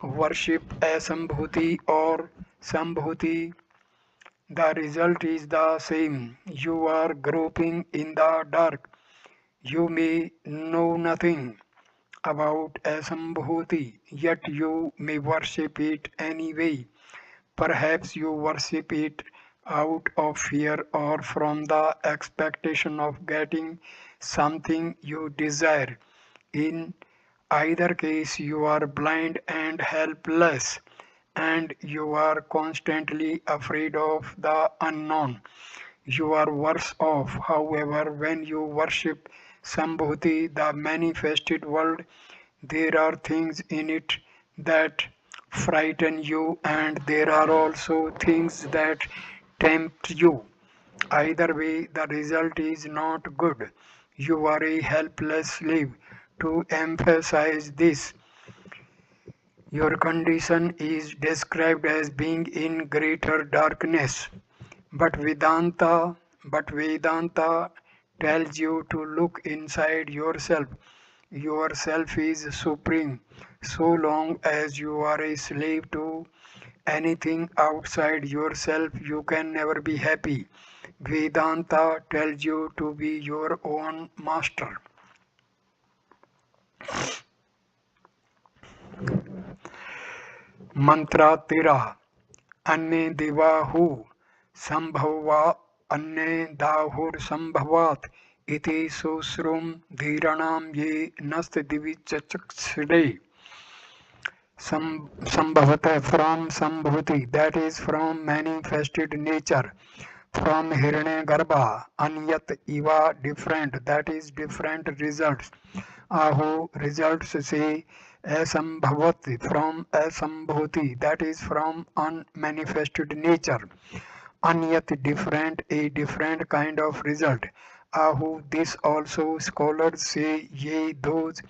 worship Asambhuti or Sambhuti, the result is the same. You are groping in the dark. You may know nothing about Asambhuti, yet you may worship it anyway. Perhaps you worship it out of fear or from the expectation of getting something you desire. In either case, you are blind and helpless, and you are constantly afraid of the unknown. You are worse off, however, when you worship Sambhuti, the manifested world. There are things in it that frighten you, and there are also things that tempt you. Either way, the result is not good. You are a helpless slave. To emphasize this, your condition is described as being in greater darkness. But Vedanta tells you to look inside yourself. Yourself is supreme. So long as you are a slave to anything outside yourself, you can never be happy. Vedanta tells you to be your own master. मंत्रा 13 अन्य देवाहु संभवा अन्य दाहुर संभवात iti susrum dhiranam ye nast divichachakshide. Sambhavata from Sambhuti, that is from manifested nature. From Hirane Garbha, Anyat Iva different, that is different results. Ahu results say Asambhavati from Asambhuti, that is from unmanifested nature. Anyat different, a different kind of result. Ahu this also scholars say ye those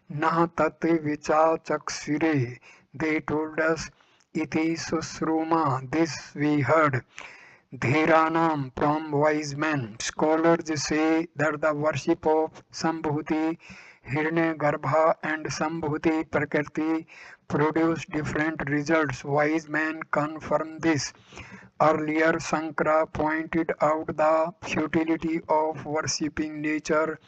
Nah tate vichachaksire, they told us iti susruma, this we heard. Dhiranam from wise men. Scholars say that the worship of Sambhuti, Hirne Garbha and Sambhuti Prakriti produce different results. Wise men confirm this. Earlier, Sankara pointed out the futility of worshipping nature,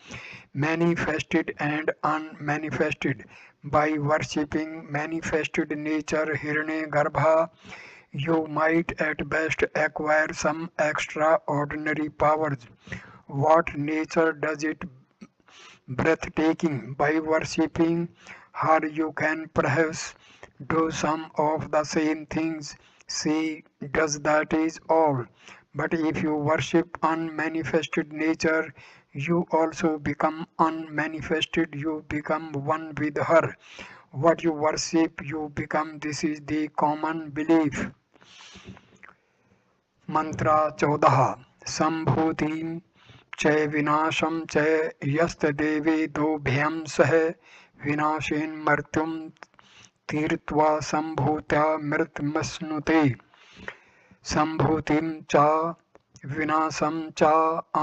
manifested and unmanifested. By worshipping manifested nature, Hirane Garbha, you might at best acquire some extraordinary powers. What nature does it breathtaking? By worshipping her, you can perhaps do some of the same things she does, that is all. But if you worship unmanifested nature, you also become unmanifested, you become one with her. What you worship, you become. This is the common belief. मंत्रा 14 संभूतिं च विनाशं च यस्तदेवेदोभ्यं सह विनाशेन मृत्युं तीर्त्वा संभूत्या मृतमश्नुते संभूतिं च विनाशं च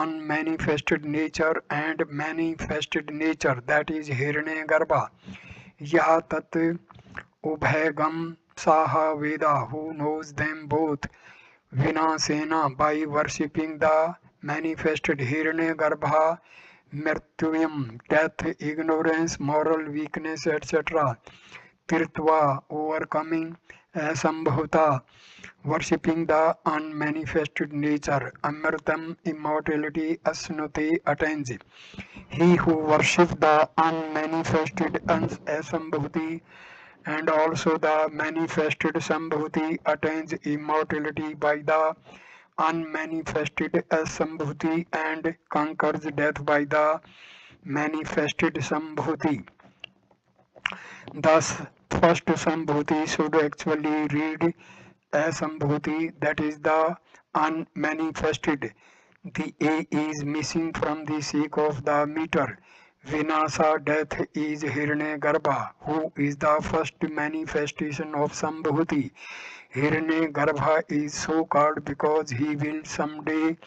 unmanifested nature and manifested nature, that is हिरण्यगर्भा यह तत् उभयगम साहा वेदा, who knows them both. Vinasena, by worshipping the manifested Hiranyagarbha, Mrityum, death, ignorance, moral weakness, etc. Tirtva, overcoming, Asambhuta, worshipping the unmanifested nature. Amritam, immortality, Asnuti, attains. He who worships the unmanifested Asambhuti and also the manifested Sambhuti attains immortality by the unmanifested Sambhuti and conquers death by the manifested Sambhuti. Thus, first Sambhuti should actually read Asambhuti, that is the unmanifested. The A is missing from the sake of the meter. Vinasa, death, is Hiranyagarbha, who is the first manifestation of Sambhuti. Hiranyagarbha is so called because he will someday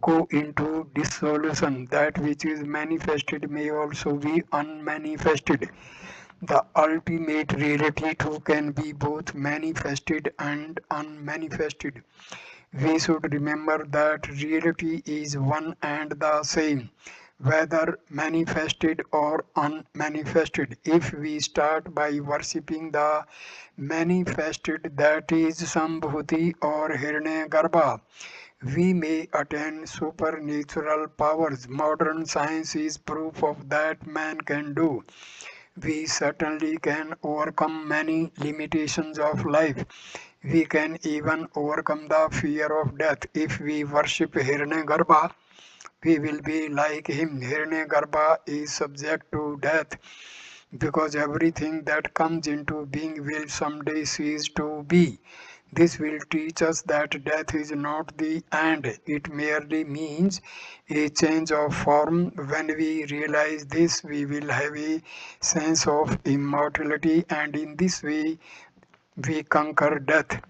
go into dissolution. That which is manifested may also be unmanifested. The ultimate reality too can be both manifested and unmanifested. We should remember that reality is one and the same, whether manifested or unmanifested. If we start by worshipping the manifested, that is Sambhuti or Hiranyagarbha, we may attain supernatural powers. Modern science is proof of that man can do. We certainly can overcome many limitations of life. We can even overcome the fear of death. If we worship Hiranyagarbha, we will be like him. Hiranyagarbha is subject to death because everything that comes into being will someday cease to be. This will teach us that death is not the end, it merely means a change of form. When we realize this, we will have a sense of immortality, and in this way, we conquer death.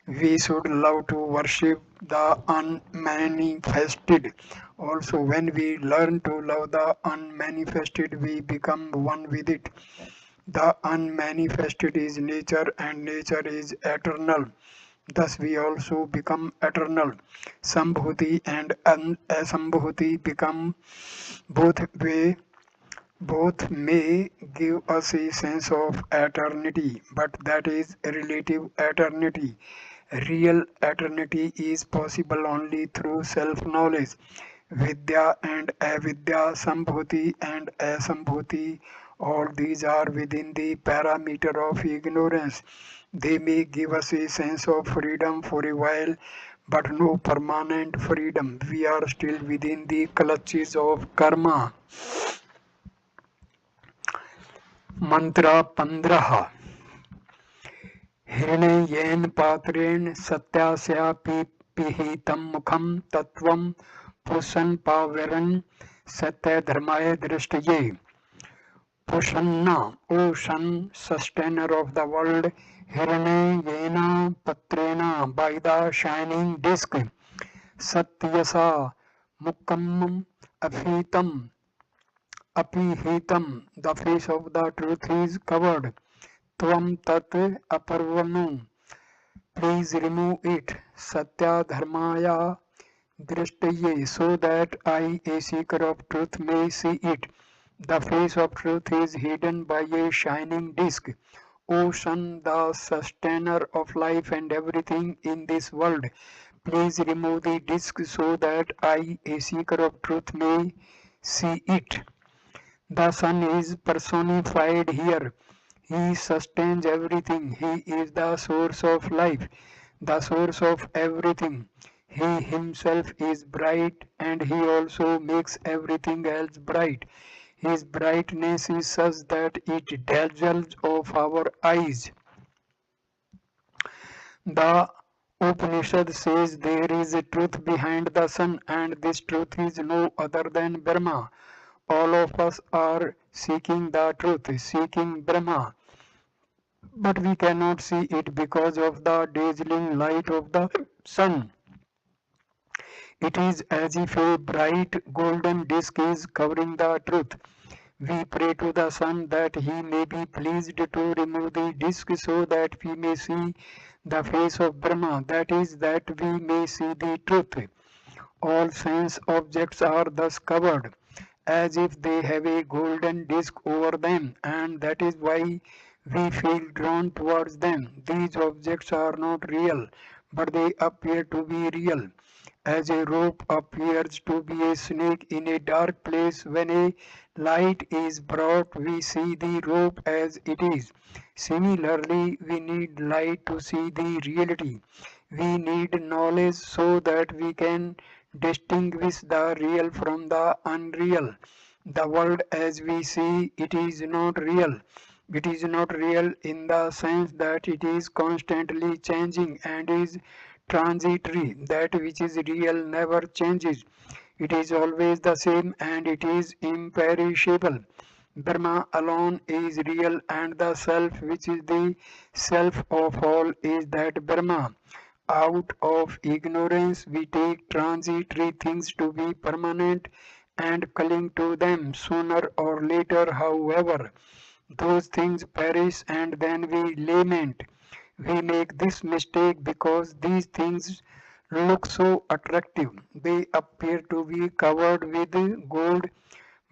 We should love to worship the unmanifested. Also, when we learn to love the unmanifested, we become one with it. The unmanifested is nature, and nature is eternal. Thus, we also become eternal. Sambhuti and Asambhuti become both way. Both may give us a sense of eternity, but that is relative eternity. Real eternity is possible only through self knowledge. Vidya and avidya, Sambhuti and asambhuti, all these are within the parameter of ignorance. They may give us a sense of freedom for a while, but no permanent freedom. We are still within the clutches of karma. Mantra 15 हिरण्येन पात्रेण सत्यास्या पिहितं मुखं तत्त्वं पुरुषं पावरन् सत्यधर्माय दृष्टये Pushanna, ocean, sustainer of the world, Hiranyena Patrena, by the shining disk, Satyasa, Mukammam, Afitam, Apihitam, the face of the truth is covered, Tvam Tat Aparvanu, please remove it, Satya Dharmaya Drishtaye, so that I, a seeker of truth, may see it. The face of truth is hidden by a shining disk. O Sun, the sustainer of life and everything in this world, please remove the disk so that I, a seeker of truth, may see it. The Sun is personified here. He sustains everything. He is the source of life, the source of everything. He himself is bright and he also makes everything else bright. His brightness is such that it dazzles of our eyes. The Upanishad says there is a truth behind the sun, and this truth is no other than Brahma. All of us are seeking the truth, seeking Brahma, but we cannot see it because of the dazzling light of the sun. It is as if a bright golden disk is covering the truth. We pray to the sun that he may be pleased to remove the disk so that we may see the face of Brahma, that is, that we may see the truth. All sense objects are thus covered, as if they have a golden disk over them, and that is why we feel drawn towards them. These objects are not real, but they appear to be real. As a rope appears to be a snake in a dark place, when a light is brought, we see the rope as it is. Similarly, we need light to see the reality. We need knowledge so that we can distinguish the real from the unreal. The world as we see it is not real. It is not real in the sense that it is constantly changing and is transitory. That which is real never changes. It is always the same and it is imperishable. Brahma alone is real and the self which is the self of all is that Brahma. Out of ignorance we take transitory things to be permanent and cling to them. Sooner or later, however, those things perish and then we lament. We make this mistake because these things look so attractive. They appear to be covered with gold,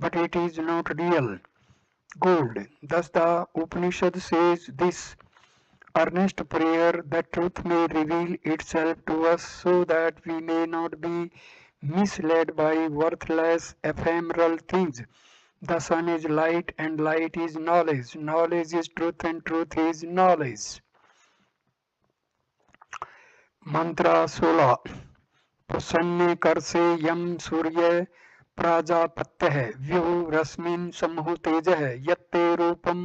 but it is not real gold. Thus the Upanishad says this earnest prayer that truth may reveal itself to us so that we may not be misled by worthless ephemeral things. The sun is light and light is knowledge. Knowledge is truth and truth is knowledge. Mantra 16 प्रसन्ने कर से यम सूर्य प्राजापत्य है व्युः रश्मिन् समूह तेज है यत्ते रूपम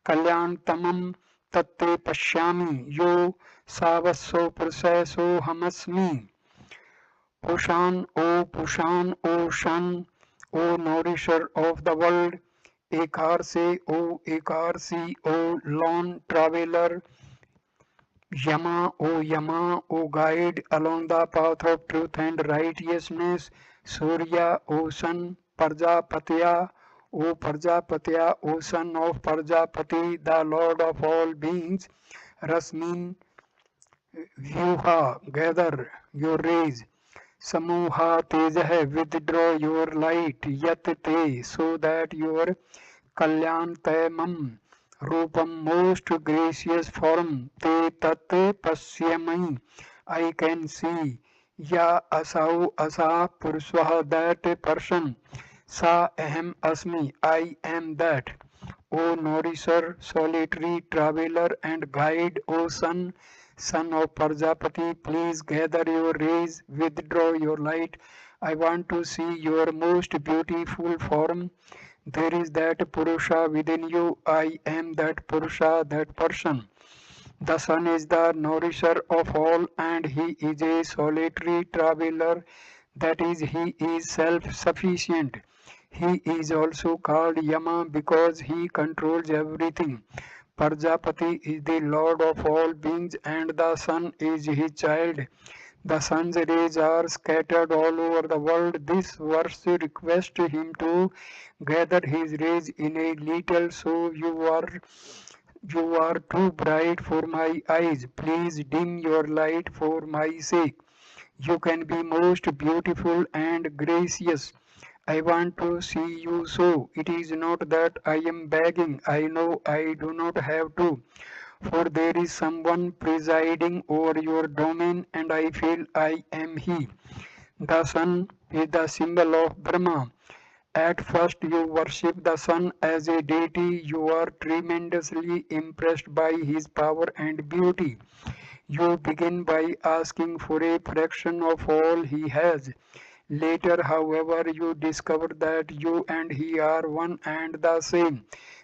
कल्याणतमं तत्ते पश्यामि यो सावस्सो पुरुषः सोऽहमस्मि Pushan, O Sun, O nourisher of the world, Ekarse, O Ekarsi, O lone traveler, Yama, O guide along the path of truth and righteousness, Surya, O sun, Parjapatya, O son of Parjapati, the Lord of all beings, Rasmin, Vyuha, gather your rays, Samuha Tejah, withdraw your light, Yat Te, so that your Kalyantamam Rupam, most gracious form, Te Tat Pasyamai, I can see, Ya asau asa purusvah, that person. Sa ahem asmi, I am that. O nourisher, solitary traveler and guide, O son, son of Prajapati, please gather your rays, withdraw your light. I want to see your most beautiful form. There is that Purusha within you. I am that Purusha, that person. The sun is the nourisher of all, and he is a solitary traveler, that is, he is self sufficient. He is also called Yama because he controls everything. Prajapati is the lord of all beings, and the sun is his child. The sun's rays are scattered all over the world. This verse requests him to gather his rays in a little, so you are too bright for my eyes. Please dim your light for my sake. You can be most beautiful and gracious. I want to see you so. It is not that I am begging. I know I do not have to. For there is someone presiding over your domain, and I feel I am he. The sun is the symbol of Brahma. At first you worship the sun as a deity, you are tremendously impressed by his power and beauty. You begin by asking for a fraction of all he has. Later, however, you discover that you and he are one and the same.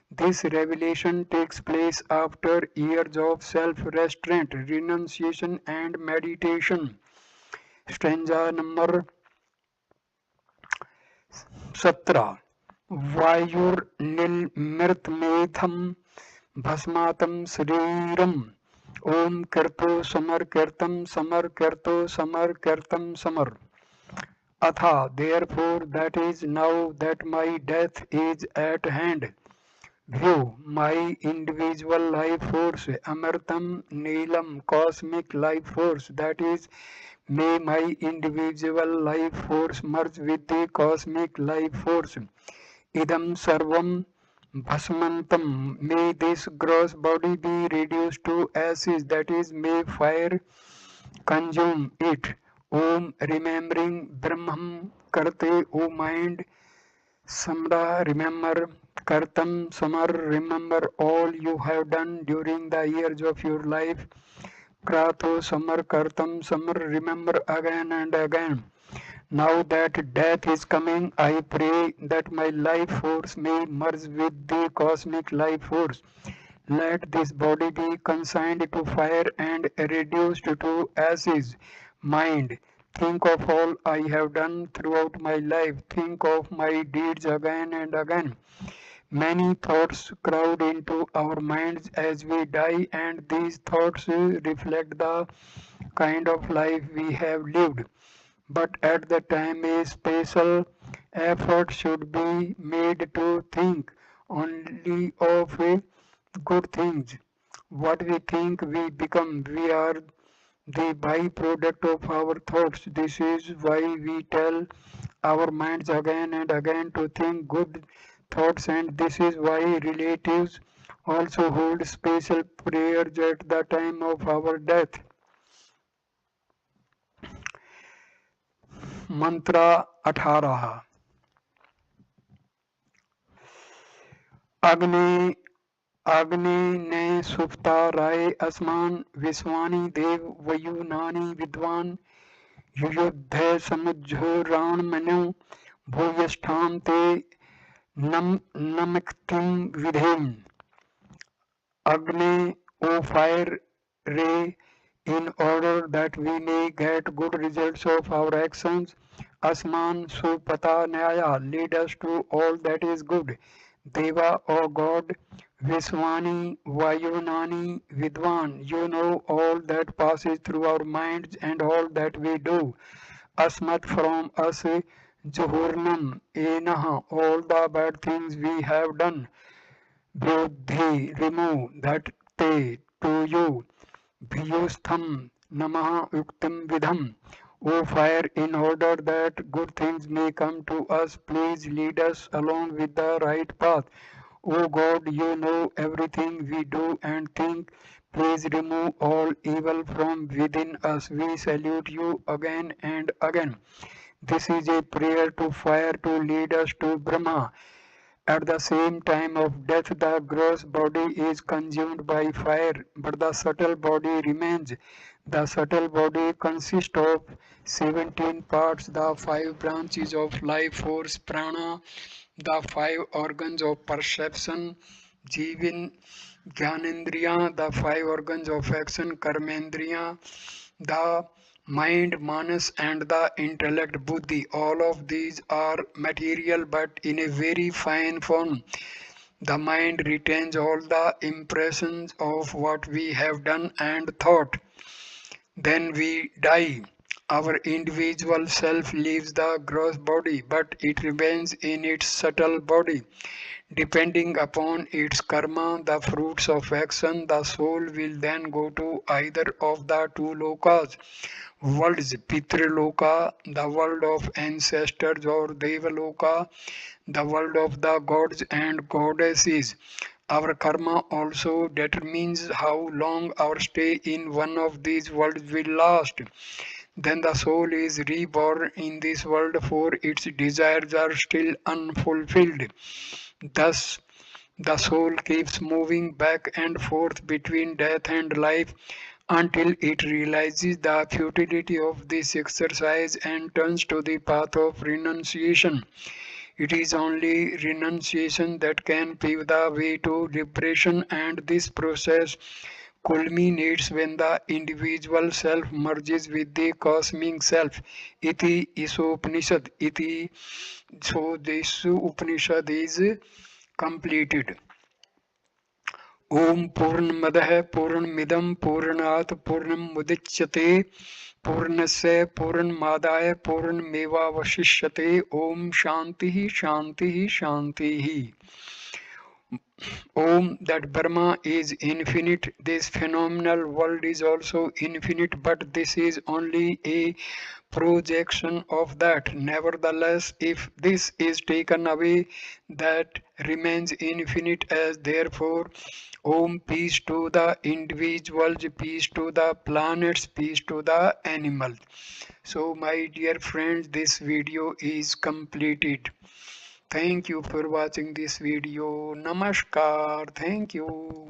This revelation takes place after years of self restraint, renunciation, and meditation. Stanza number 17. वायुर्निर्मृतमेथम भस्मातम शरीरम ओम कीर्तो समर कीर्तम समर कीर्तो समर कीर्तम समर atha, therefore that is now that my death is at hand. View my individual life force, Amartam Neelam, cosmic life force, that is, may my individual life force merge with the cosmic life force. Idam Sarvam Bhasmantam, may this gross body be reduced to ashes, that is, may fire consume it. Om, remembering Brahman Karte, O mind, Samra, remember Kartam, Samar, remember all you have done during the years of your life. Krato, Samar, Kartam, Samar, remember again and again. Now that death is coming, I pray that my life force may merge with the cosmic life force. Let this body be consigned to fire and reduced to ashes. Mind, think of all I have done throughout my life. Think of my deeds again and again. Many thoughts crowd into our minds as we die, and these thoughts reflect the kind of life we have lived. But at the time, a special effort should be made to think only of good things. What we think we become. We are the byproduct of our thoughts. This is why we tell our minds again and again to think good thoughts, and this is why relatives also hold special prayers at the time of our death. Mantra 18. अग्नि अग्नि ने सुप्ता राय असमान विश्वानी देव वयुनानी विद्वान युयुध्य समुज्झो राण मनु भूयष्ठाम ते नमक्तिम विधेम Agni, O fire ray, in order that we may get good results of our actions. Asman Supata Nyaya, lead us to all that is good. Deva, O God, Viswani, Vayunani, Vidwan, you know all that passes through our minds and all that we do. Asmat, from us, Juhurnam, Enaha, all the bad things we have done. Buddhi, remove that te to you. Bhiyustham namaha yuktam vidham. O fire, in order that good things may come to us, please lead us along with the right path. O God, you know everything we do and think. Please remove all evil from within us. We salute you again and again. This is a prayer to fire to lead us to Brahma. At the same time of death, the gross body is consumed by fire, but the subtle body remains. The subtle body consists of 17 parts, the 5 branches of life force, prana, the 5 organs of perception, jivin, Gyanendriya, the 5 organs of action, Karmendriya, the mind, manas, and the intellect, buddhi. All of these are material but in a very fine form. The mind retains all the impressions of what we have done and thought. Then we die. Our individual self leaves the gross body, but it remains in its subtle body. Depending upon its karma, the fruits of action, the soul will then go to either of the two lokas, worlds, Pitraloka, the world of ancestors, or Devaloka, the world of the gods and goddesses. Our karma also determines how long our stay in one of these worlds will last. Then the soul is reborn in this world, for its desires are still unfulfilled. Thus, the soul keeps moving back and forth between death and life until it realizes the futility of this exercise and turns to the path of renunciation. It is only renunciation that can pave the way to liberation, and this process culminates when the individual self merges with the cosmic self. Iti Isopanishad. Iti. So this Upanishad is completed. ओम पूर्णमदः पूर्णमिदं पूर्णात् पूर्णमुदच्यते पूर्णस्य पूर्णमादाय पूर्णमेवावशिष्यते ओम शांति शांति शांति Om, that Brahma is infinite, this phenomenal world is also infinite, but this is only a projection of that. Nevertheless, if this is taken away, that remains infinite as therefore. Om, peace to the individuals, peace to the planets, peace to the animals. So, my dear friends, this video is completed. Thank you for watching this video. Namaskar. Thank you.